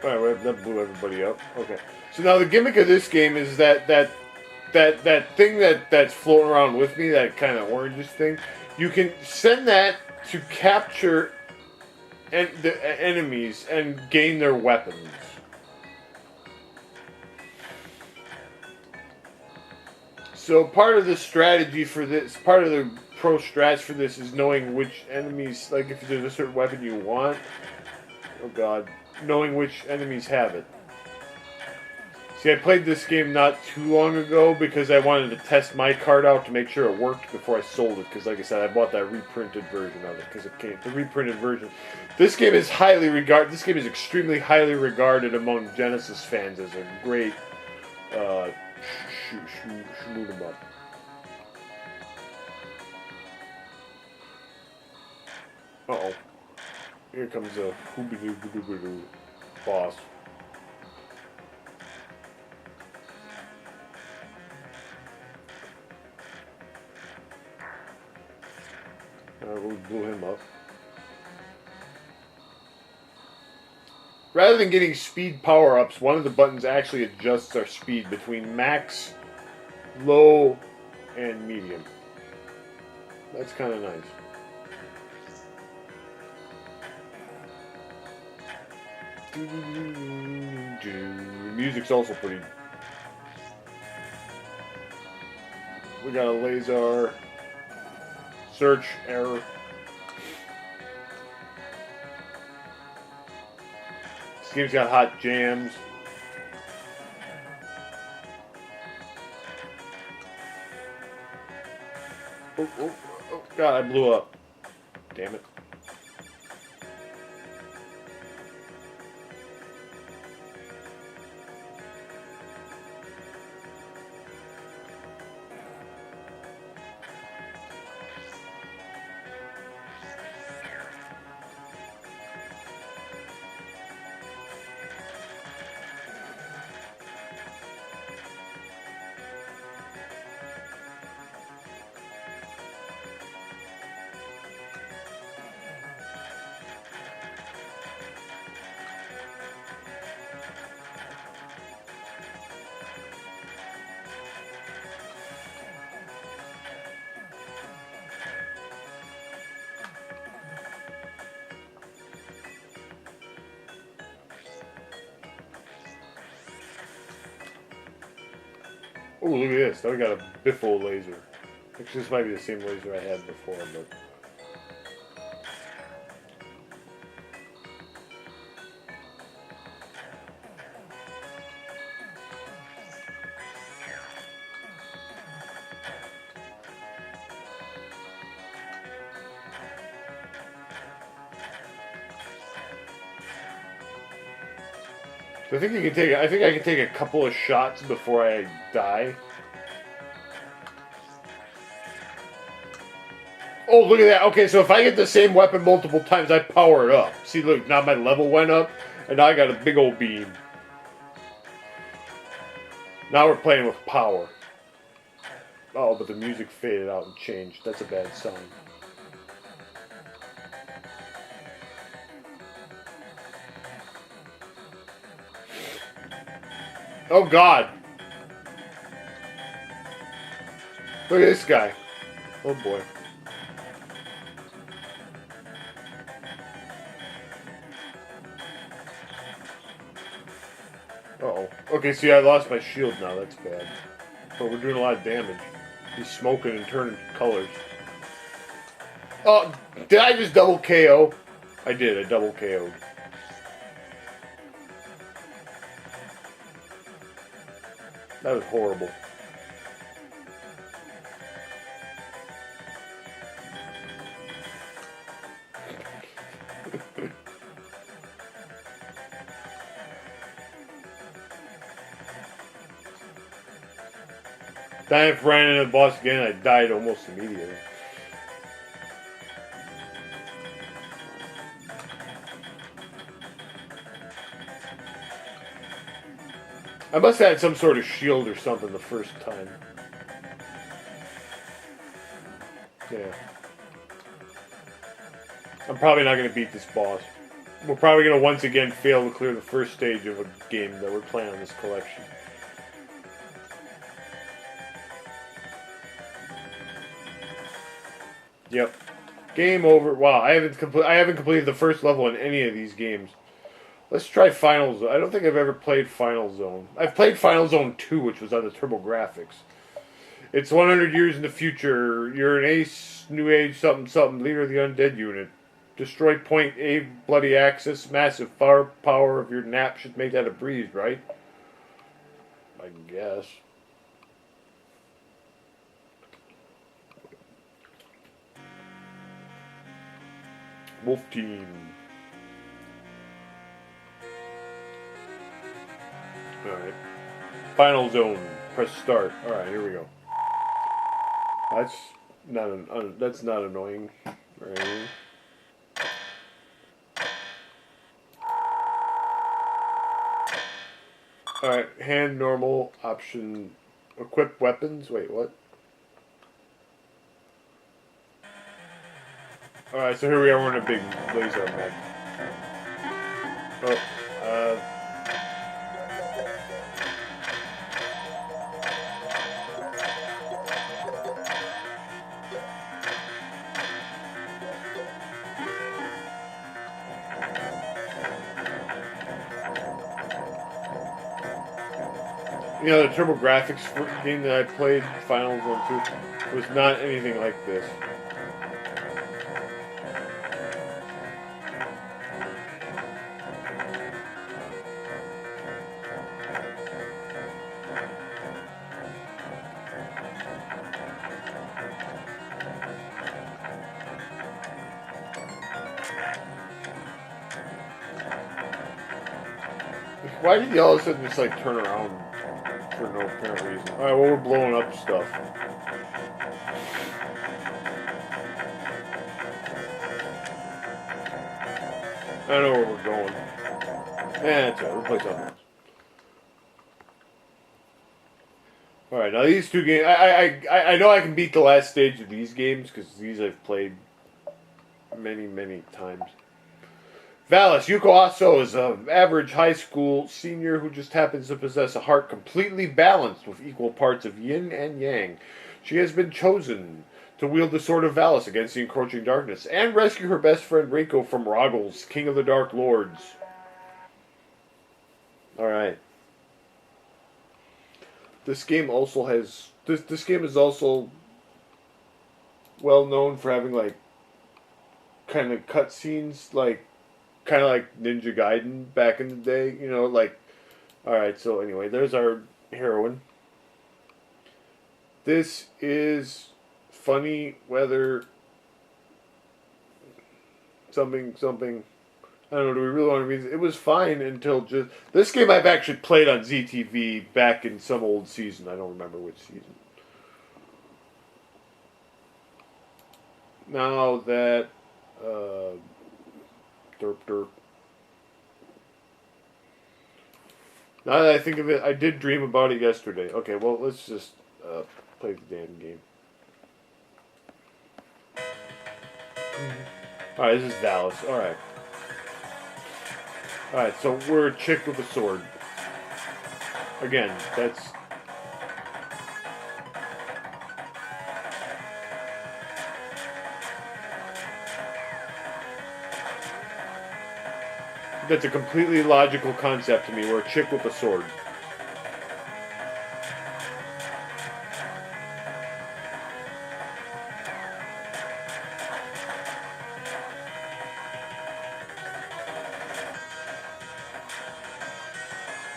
Alright, that blew everybody up. Okay. So now the gimmick of this game is that thing that's floating around with me, that kind of orangish thing, you can send that to capture the enemies and gain their weapons. So part of the strategy for this, part of the pro strats for this is knowing which enemies, like if there's a certain weapon you want, oh god, knowing which enemies have it. See, I played this game not too long ago because I wanted to test my card out to make sure it worked before I sold it. Because, like I said, I bought that reprinted version of it because it came. The reprinted version. This game is highly regarded. This game is extremely highly regarded among Genesis fans as a great shoot 'em up. Uh oh. Here comes a hoobie-doo boss. We blew him up. Rather than getting speed power-ups, one of the buttons actually adjusts our speed between max, low, and medium. That's kind of nice. The music's also pretty. We got a laser. Search error. This game's got hot jams. Oh, God, I blew up. Damn it. Oh, look at this. Now we got a biffle laser. Actually, this might be the same laser I had before, but... I think you can take. I think I can take a couple of shots before I die. Oh, look at that. Okay, so if I get the same weapon multiple times, I power it up. See, look, now my level went up, and now I got a big old beam. Now we're playing with power. Oh, but the music faded out and changed. That's a bad sign. Oh, God. Look at this guy. Oh, boy. Uh-oh. Okay, see, I lost my shield now. That's bad. But we're doing a lot of damage. He's smoking and turning colors. Oh, did I just double KO? I did. I double KO'd. That was horrible. Then I ran into the boss again, I died almost immediately. I must have had some sort of shield or something the first time. Yeah. I'm probably not going to beat this boss. We're probably going to once again fail to clear the first stage of a game that we're playing on this collection. Yep. Game over. Wow, I haven't completed the first level in any of these games. Let's try Final Zone. I don't think I've ever played Final Zone. I've played Final Zone 2, which was on the TurboGrafx. It's 100 years in the future. You're an ace, new age, something, something, leader of the undead unit. Destroy point A, bloody axis. Massive firepower of your nap should make that a breeze, right? I guess. Wolf Team. Alright. Final Zone. Press start. Alright, here we go. That's not annoying. Right. Alright, hand normal option. Equip weapons. Wait, what? Alright, so here we are, we're in a big laser mech. Oh, you know, the TurboGrafx game that I played, Final Zone 2, was not anything like this. Why did you all of a sudden just like turn around for no apparent reason? Alright, well, we're blowing up stuff. I know where we're going. That's right, we'll play something else. Alright, now these two games, I know I can beat the last stage of these games, because these I've played many, many times. Valis, Yuko Aso is an average high school senior who just happens to possess a heart completely balanced with equal parts of yin and yang. She has been chosen to wield the Sword of Valis against the encroaching darkness and rescue her best friend Reiko from Roggles, King of the Dark Lords. Alright. this game also has this game is also well known for having like kind of cutscenes, like kind of like Ninja Gaiden back in the day. You know, like all right. So anyway, there's our heroine. This is funny weather. Something. I don't know. Do we really want to read it? It was fine until just this game I've actually played on ZTV back in some old season. I don't remember which season. Now that derp derp. Now that I think of it, I did dream about it yesterday. Okay, well let's just play the damn game. All right, this is Dallas. All right. All right, so we're a chick with a sword. Again, that's a completely logical concept to me. We're a chick with a sword.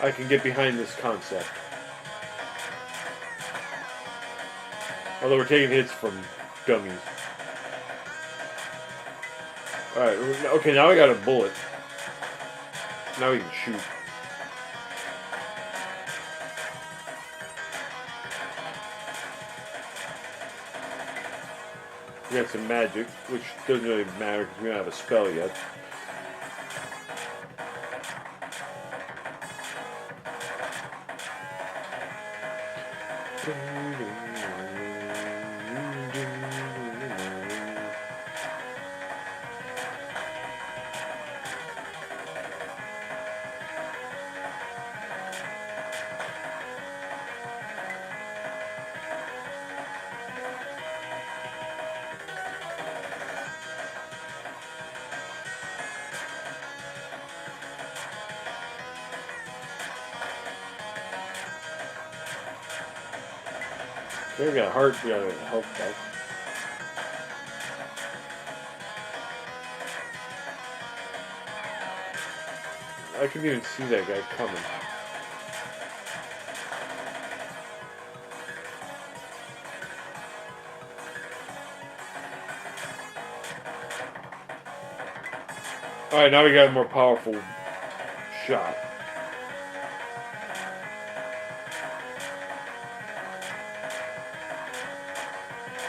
I can get behind this concept. Although we're taking hits from dummies. Alright, okay, now I got a bullet. Now we can shoot. We got some magic, which doesn't really matter because we don't have a spell yet. Okay, we got a heart, we got a health back. I couldn't even see that guy coming. Alright, now we got a more powerful shot.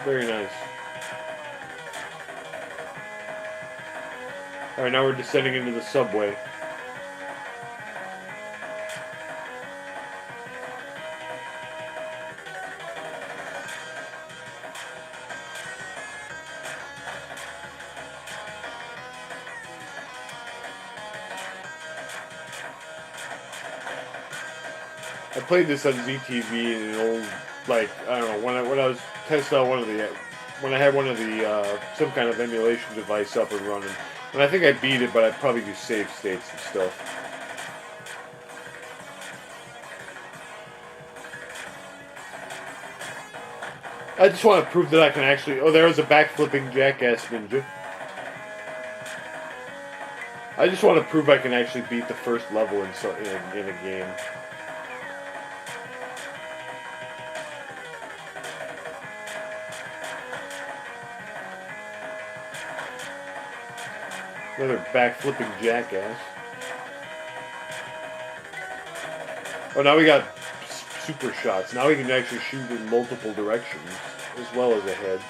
Very nice. Alright, now we're descending into the subway. I played this on ZTV in an old, like, I don't know, when I was testing out when I had one of the, some kind of emulation device up and running. And I think I beat it, but I probably do save states and stuff. I just want to prove that I can actually, oh, there was a backflipping jackass ninja. I just want to prove I can actually beat the first level in a game. Another backflipping jackass. Oh, now we got super shots. Now we can actually shoot in multiple directions, as well as ahead.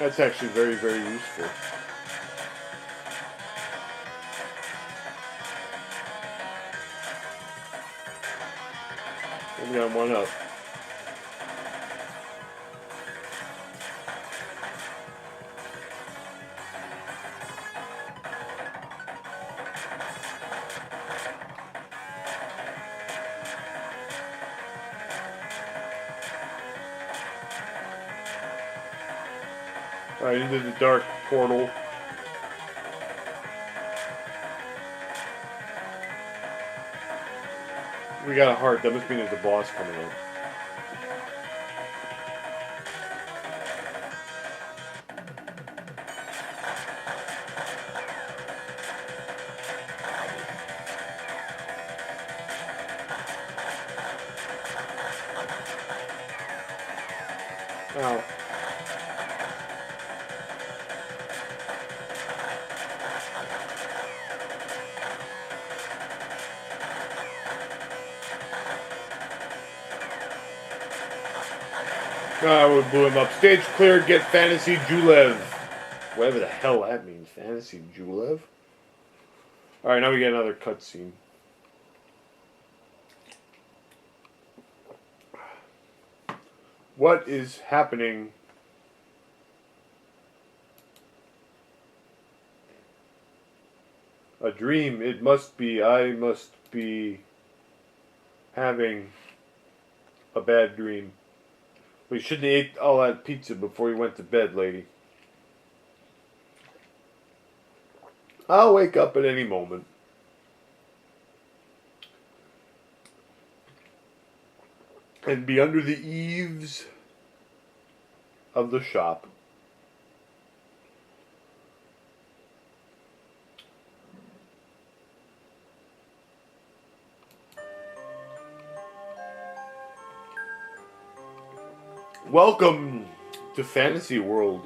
That's actually very, very useful. We got one up. Alright, into the dark portal. We got a heart. That must mean there's a boss coming in. Oh. We blew him up. Stage cleared. Get Fantasy Julev. Whatever the hell that means. Fantasy Julev? Alright, now we get another cutscene. What is happening? A dream. It must be. I must be having a bad dream. We shouldn't have ate all that pizza before we went to bed, lady. I'll wake up at any moment. And be under the eaves of the shop. Welcome to Fantasy World.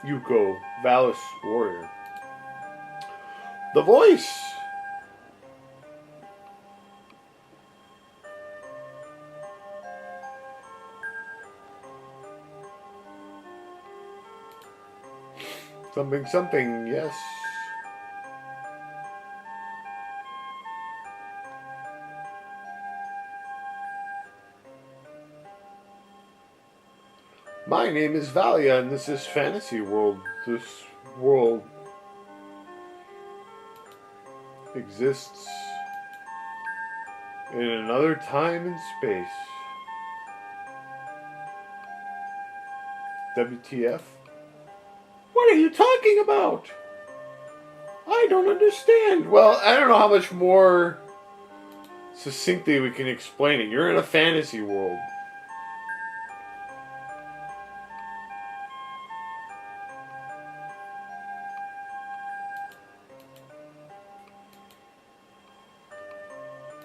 Yuko, Valis Warrior. The voice! Something, something, yes. My name is Valia, and this is Fantasy World. This world exists in another time and space. WTF? What are you talking about? I don't understand. Well, I don't know how much more succinctly we can explain it. You're in a fantasy world.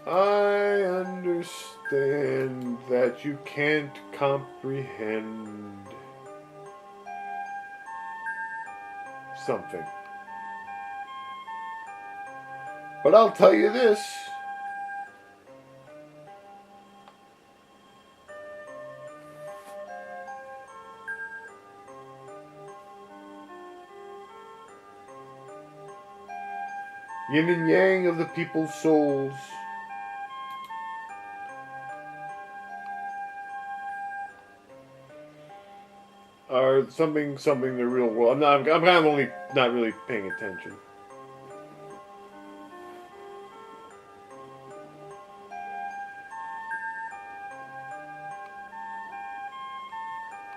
I understand that you can't comprehend something. But I'll tell you this. Yin and yang of the people's souls. Are something the real world. I'm kind of only not really paying attention.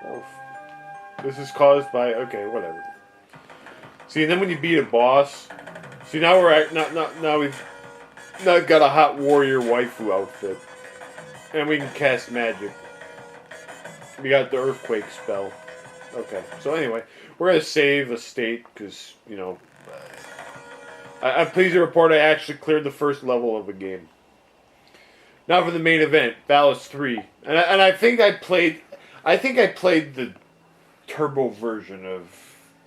Oh, this is caused by okay, whatever. See, and then when you beat a boss, see now we're at now we've now got a hot warrior waifu outfit, and we can cast magic. We got the earthquake spell. Okay, so anyway, we're going to save a state because, you know, I'm pleased to report I actually cleared the first level of the game. Now for the main event, Valis 3. And I think I played the turbo version of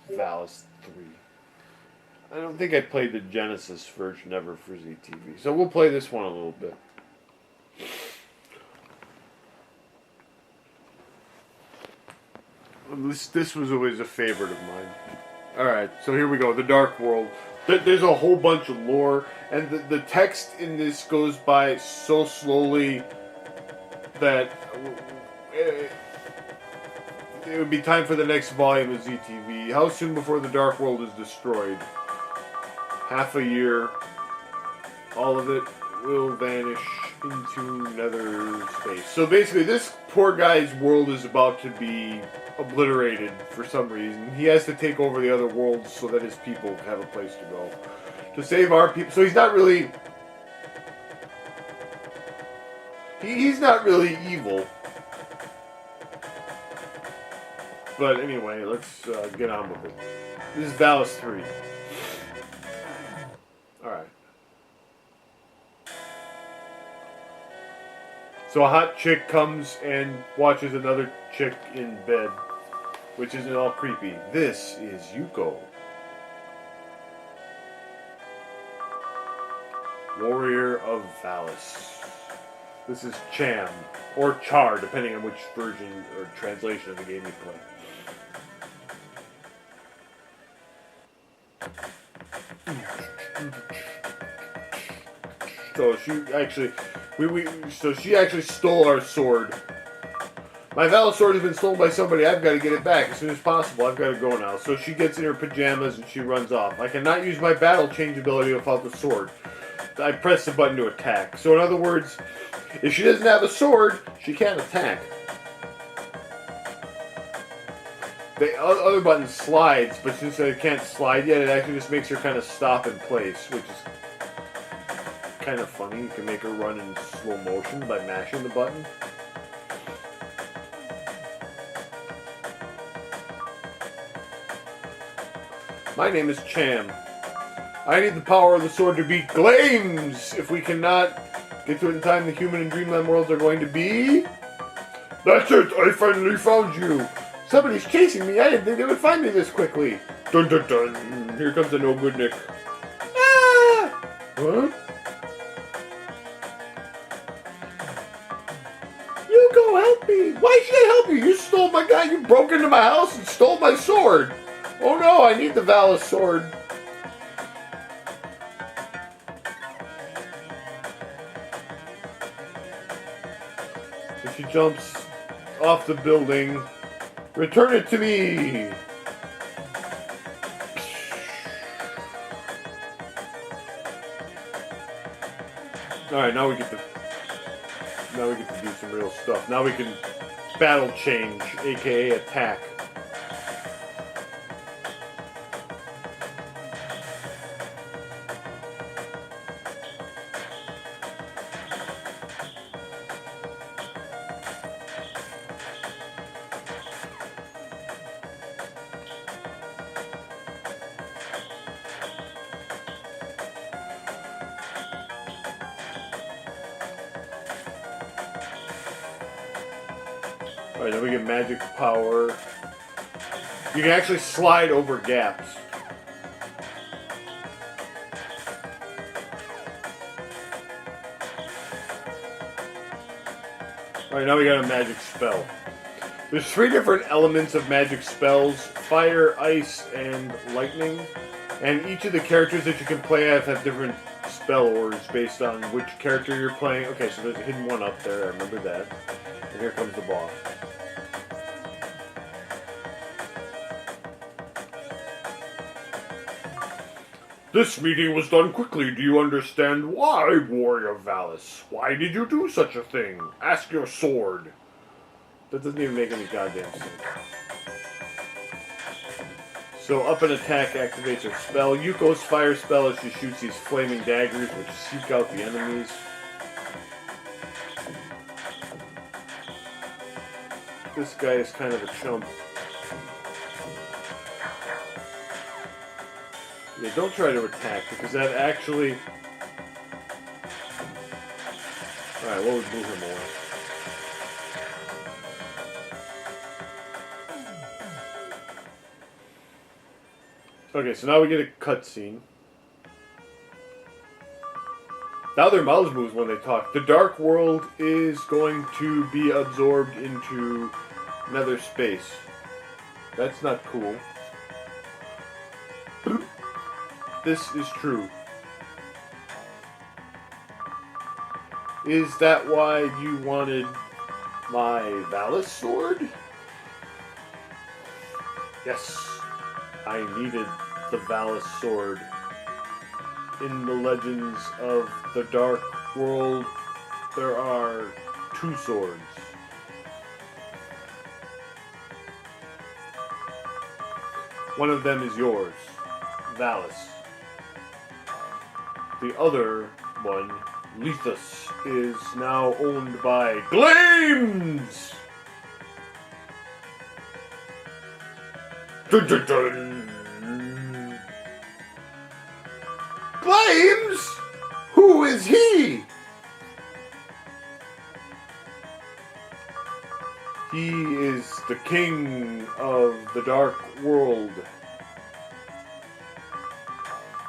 Valis 3. I don't think I played the Genesis version ever for ZTV. So we'll play this one a little bit. This was always a favorite of mine. Alright, so here we go. The Dark World. There's a whole bunch of lore, and the text in this goes by so slowly that it would be time for the next volume of ZTV. How soon before the Dark World is destroyed? Half a year. All of it will vanish into nether space. So basically, this poor guy's world is about to be obliterated for some reason. He has to take over the other worlds so that his people have a place to go. to save our people. So he's not really... He's not really evil. But anyway, let's get on with it. This is Valis 3. Alright. So a hot chick comes and watches another chick in bed, which isn't all creepy. This is Yuko. Warrior of Valis. This is Cham, or Char, depending on which version or translation of the game you play. So she actually stole our sword. My Valis sword has been stolen by somebody. I've got to get it back as soon as possible. I've got to go now. So she gets in her pajamas and she runs off. I cannot use my battle change ability without the sword. I press the button to attack. So in other words, if she doesn't have a sword, she can't attack. The other button slides, but since I can't slide yet, it actually just makes her kind of stop in place, which is kind of funny. You can make her run in slow motion by mashing the button. My name is Cham. I need the power of the sword to beat Glames. If we cannot get to it in time, the human and dreamland worlds are going to be... That's it! I finally found you! Somebody's chasing me. I didn't think they would find me this quickly. Dun dun dun. Here comes the no good Nick. Ah! Huh? You go help me. Why should I help you? You stole my guy. You broke into my house and stole my sword. Oh no, I need the Valis sword. So she jumps off the building. Return it to me! Alright, now we get to do some real stuff. Now we can battle change, aka attack. Alright, then we get magic power. You can actually slide over gaps. Alright, now we got a magic spell. There's 3 different elements of magic spells: fire, ice, and lightning. And each of the characters that you can play as have different spell orders based on which character you're playing. Okay, so there's a hidden one up there, I remember that. And here comes the boss. This meeting was done quickly. Do you understand why, Warrior Valis? Why did you do such a thing? Ask your sword. That doesn't even make any goddamn sense. So up and attack activates her spell. Yuko's fire spell as she shoots these flaming daggers which seek out the enemies. This guy is kind of a chump. Yeah, don't try to attack, because that actually... Alright, what would move him away? Okay, so now we get a cutscene. Now their mouths move when they talk. The Dark World is going to be absorbed into nether space. That's not cool. This is true. Is that why you wanted my Valis sword? Yes, I needed the Valis sword. In the legends of the Dark World, there are 2 swords. One of them is yours, Valis. the other one, Lethus, is now owned by Glames! Dun, dun, dun. Glames? Who is he? He is the king of the dark world.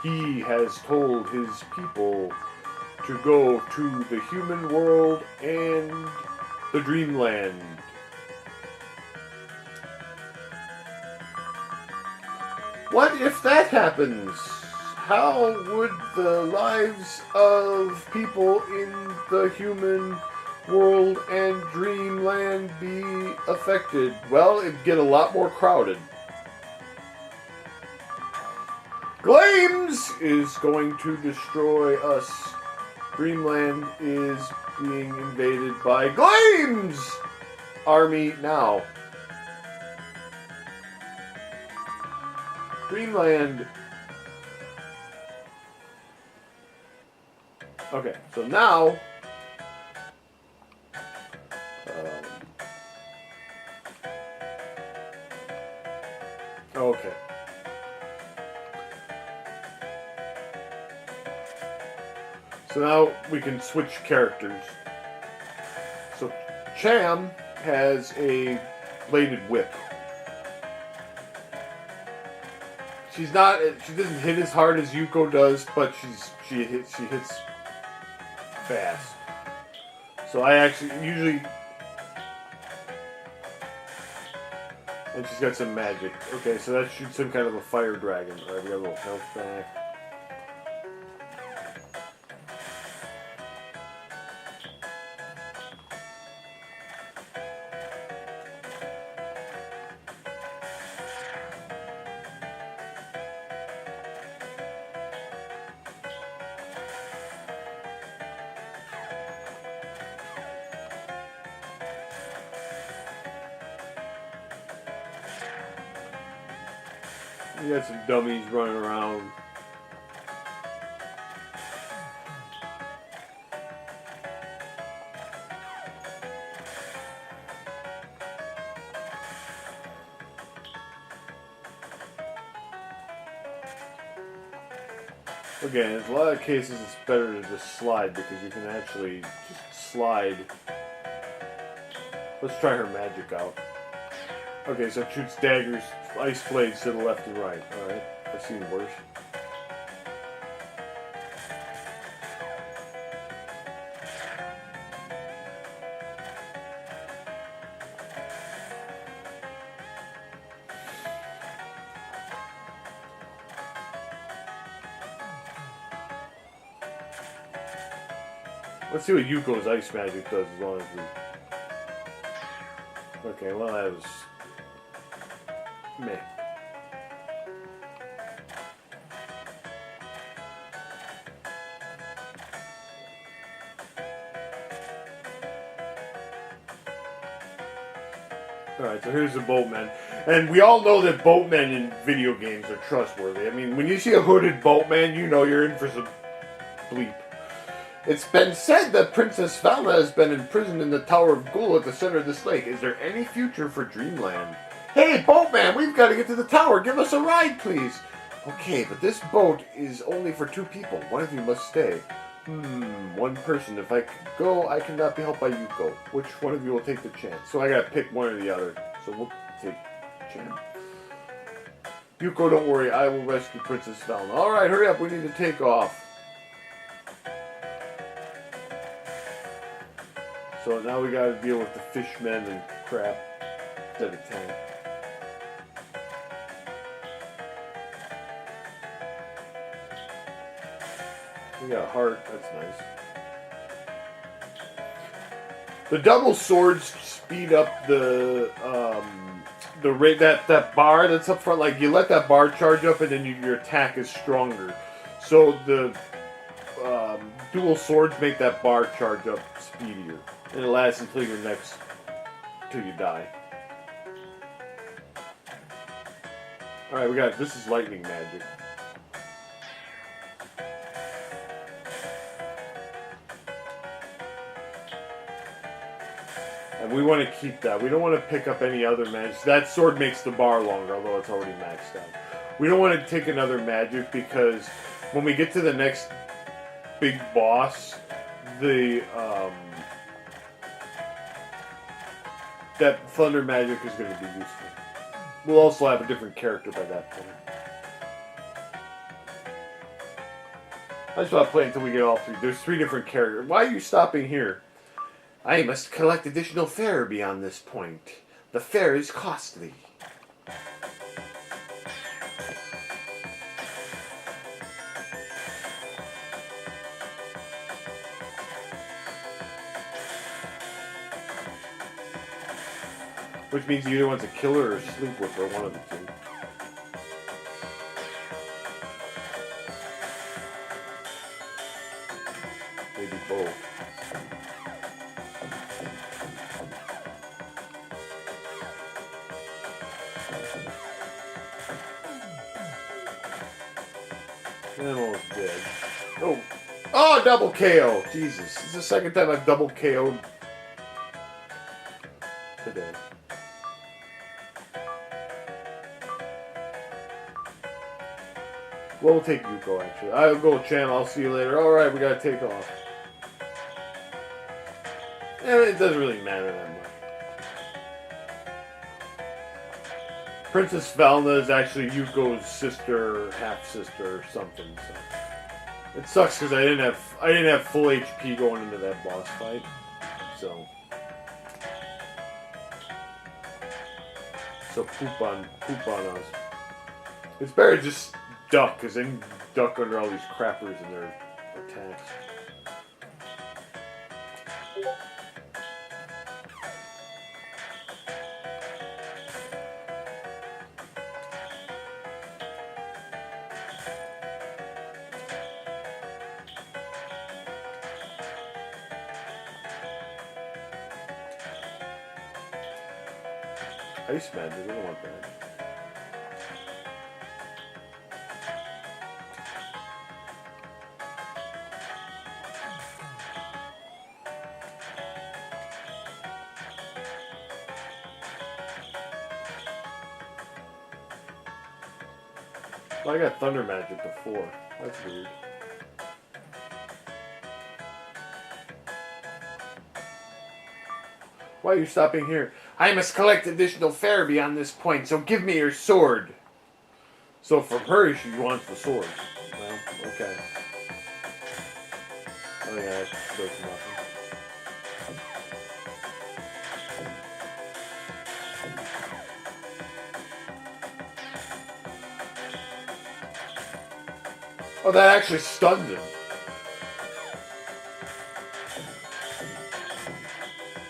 He has told his people to go to the human world and the dreamland. What if that happens? How would the lives of people in the human world and dreamland be affected? Well, it'd get a lot more crowded. Glames is going to destroy us. Dreamland is being invaded by Glames army now. Dreamland. Okay, so now okay. So now we can switch characters. So Cham has a bladed whip. She doesn't hit as hard as Yuko does, but she hits fast. So I actually usually, and she's got some magic. Okay, so that shoots some kind of a fire dragon. Alright, we got a little health back. You got some dummies running around. Again, in a lot of cases it's better to just slide because you can actually just slide. Let's try her magic out. Okay, so it shoots daggers, ice blades to the left and right. Alright, I've seen worse. Let's see what Yuko's ice magic does as long as we... Okay, well that was... meh. Alright, so here's the boatman. And we all know that boatmen in video games are trustworthy. I mean, when you see a hooded boatman, you know you're in for some bleep. It's been said that Princess Valna has been imprisoned in the Tower of Ghoul at the center of this lake. Is there any future for Dreamland? Hey, boatman, we've got to get to the tower. Give us a ride, please. Okay, but this boat is only for 2 people. One of you must stay. One person. If I go, I cannot be helped by Yuko. Which one of you will take the chance? So I gotta pick one or the other. So we'll take Cham. Yuko, don't worry. I will rescue Princess Valna. Alright, hurry up. We need to take off. So now we gotta deal with the fishmen and crap instead of tank. We got a heart, that's nice. The double swords speed up the rate that bar that's up front. Like you let that bar charge up, and then your attack is stronger. So the dual swords make that bar charge up speedier, and it lasts until you die. All right, we got this is lightning magic. And we want to keep that. We don't want to pick up any other magic. That sword makes the bar longer, although it's already maxed out. We don't want to take another magic because when we get to the next big boss, the that thunder magic is going to be useful. We'll also have a different character by that point. I just want to play until we get all three. There's 3 different characters. Why are you stopping here? I must collect additional fare beyond this point. The fare is costly. Which means he either wants a killer or sleep with her, one of the two. Maybe both. And almost dead. Oh! Oh, double KO! Jesus. It's the second time I've double KO'd today. Well, we'll take Yuko, actually. I'll go with Cham. I'll see you later. Alright, we gotta take off. And it doesn't really matter that much. Princess Valna is actually Yuko's sister, half-sister, or something, so... It sucks because I didn't have full HP going into that boss fight. So poop on us. It's better to just duck, because then duck under all these crappers and their attacks. Ice magic, I don't want that. Well, I got thunder magic before. That's weird. Why are you stopping here? I must collect additional fare beyond this point, so give me your sword. So from her, she wants the sword. Well, okay. Oh yeah, that does nothing. Oh, that actually stunned him.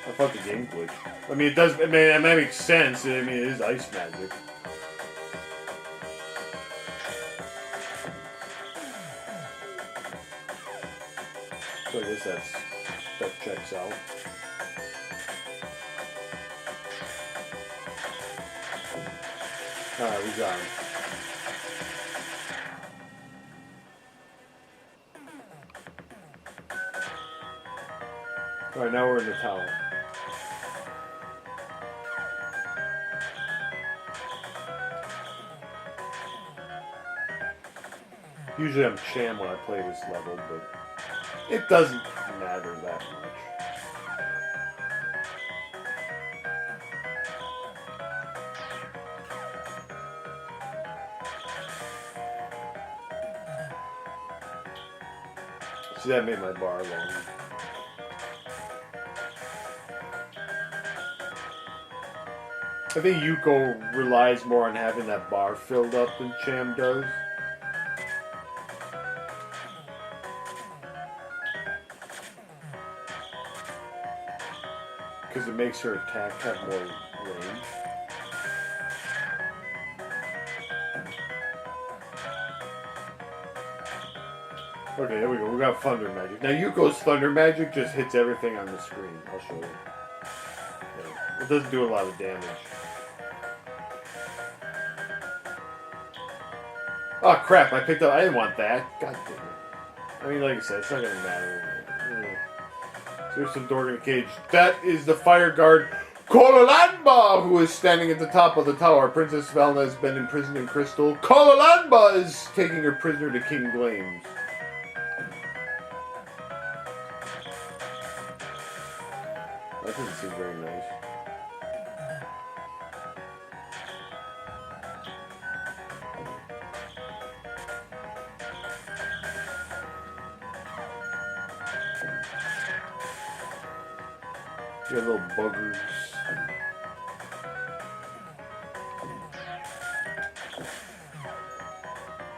I thought the game glitched. I mean, it does. I mean, that makes sense. I mean, it is ice magic. So I guess that checks out. All right, we got him. All right, now we're in the tower. Usually I'm Cham when I play this level, but it doesn't matter that much. See, that made my bar longer. I think Yuko relies more on having that bar filled up than Cham does. Because it makes her attack have more range. Okay, there we go. We got thunder magic. Now Yuko's thunder magic just hits everything on the screen. I'll show you. Yeah, it doesn't do a lot of damage. Oh crap, I picked up, I didn't want that. God damn it. I mean, like I said, it's not gonna matter. Yeah. There's some door in a cage. That is the fire guard Kololanba, who is standing at the top of the tower. Princess Valna has been imprisoned in Crystal. Kololanba is taking her prisoner to King Glames. That doesn't seem very nice. You got little buggers.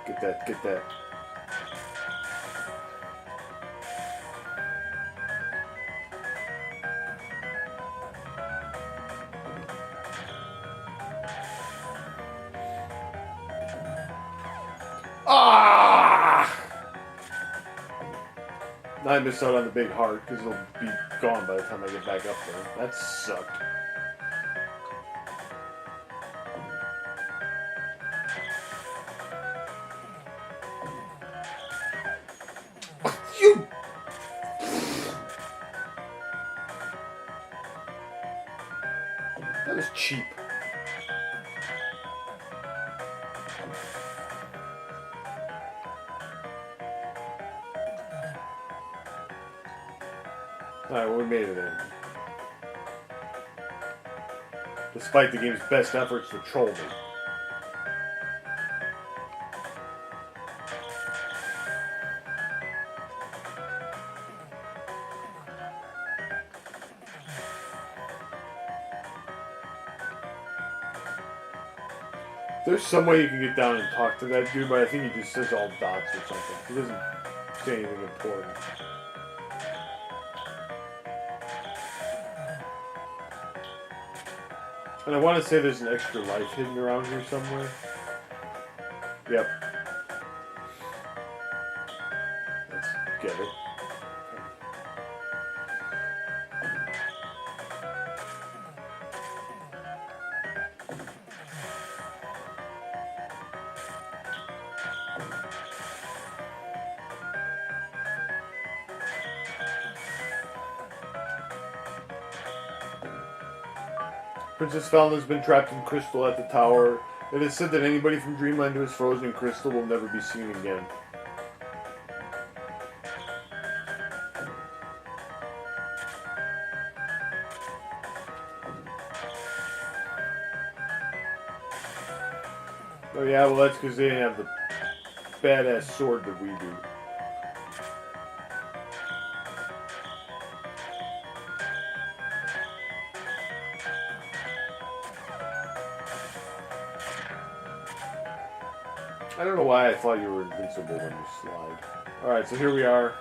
Get that, get that. Ah! Now I missed out on the big heart because it'll be gone by the time I get back up there. That sucked. You! That was cheap. Alright, well, we made it in. Despite the game's best efforts to troll me. There's some way you can get down and talk to that dude, but I think he just says all dots or something. He doesn't say anything important. And I want to say there's an extra life hidden around here somewhere. Yep. Let's get it. Princess Falna has been trapped in Crystal at the tower. It is said that anybody from Dreamland who is frozen in Crystal will never be seen again. Oh yeah, well that's because they didn't have the badass sword that we do. I don't know why I thought you were invincible when you slide. Alright, so here we are.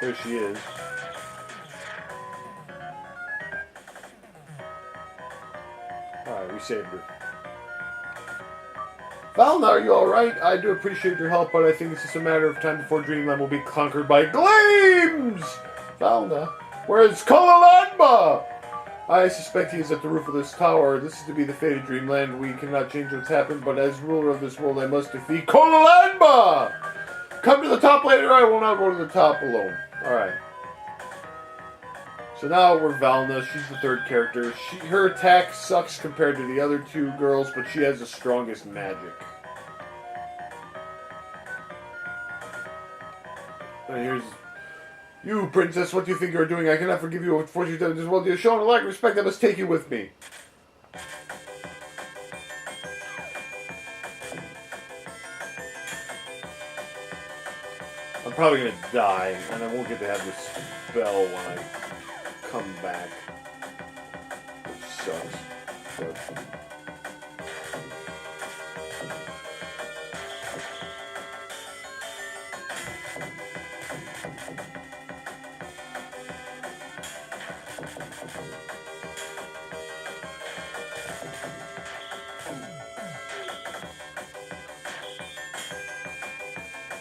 There she is. Alright, we saved her. Valna, are you alright? I do appreciate your help, but I think it's just a matter of time before Dreamland will be conquered by Glames! Valna, where's Kololanba? I suspect he is at the roof of this tower. This is to be the fate of Dreamland. We cannot change what's happened, but as ruler of this world, I must defeat Kololanba! Come to the top later, I will not go to the top alone. Alright. So now we're Valna. She's the third character. Her attack sucks compared to the other two girls, but she has the strongest magic. And here's... You, princess, what do you think you are doing? I cannot forgive you for what you've done in this world. You have shown a lack of respect. I must take you with me. I'm probably going to die, and I won't get to have this spell when I come back. Which sucks. But...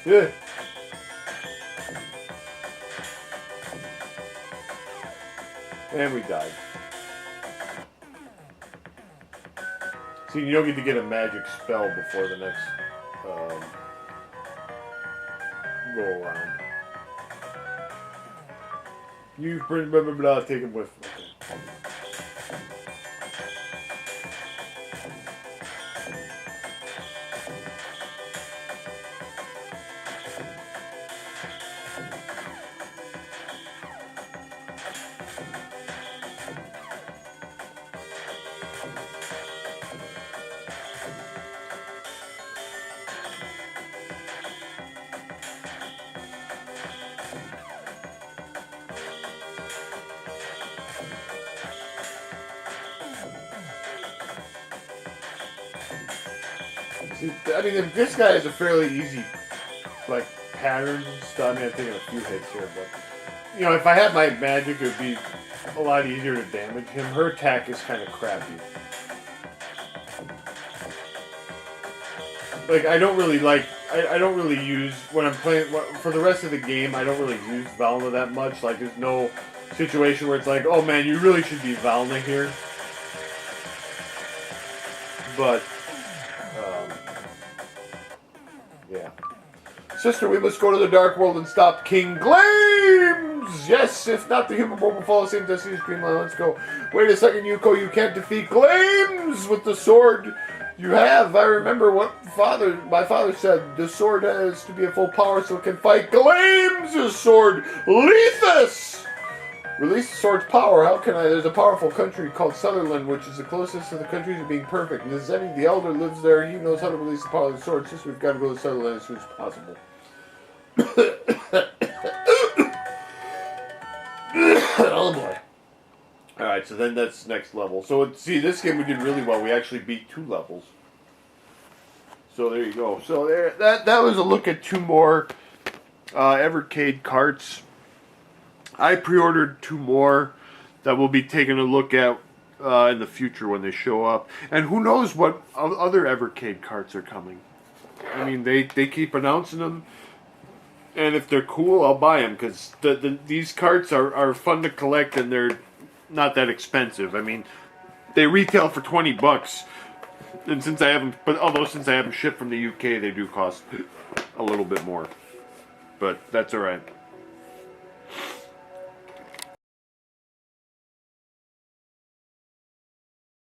yeah. And we died. See, you don't get to get a magic spell before the next go around. You take him with. Okay. I mean, this guy is a fairly easy, like, pattern stuff. I mean, I'm taking a few hits here, but, you know, if I had my magic, it would be a lot easier to damage him. Her attack is kind of crappy. Like, I don't really use, when I'm playing, for the rest of the game, I don't really use Valna that much. Like, there's no situation where it's like, oh man, you really should be Valna here. But, yeah. Sister, we must go to the Dark World and stop King Glames! Yes, if not the human world will follow the same destiny as Dreamland, let's go. Wait a second, Yuko, you can't defeat Glames with the sword you have. I remember what my father said. The sword has to be at full power so it can fight Glames' sword, Lethus! Release the sword's power. How can I? There's a powerful country called Sutherland, which is the closest to the country to being perfect. And Zenny, the elder, lives there. He knows how to release the power of the sword. Sister, we've got to go to Sutherland as soon as possible. Oh boy. Alright, so then that's next level. So, see, this game we did really well. We actually beat 2 levels. So there you go. So there, that was a look at 2 more Evercade carts. I pre-ordered 2 more that we'll be taking a look at in the future when they show up. And who knows what other Evercade carts are coming. I mean, they keep announcing them. And if they're cool, I'll buy them. Because these carts are fun to collect and they're not that expensive. I mean, they retail for $20. And since I haven't shipped from the UK, they do cost a little bit more. But that's alright.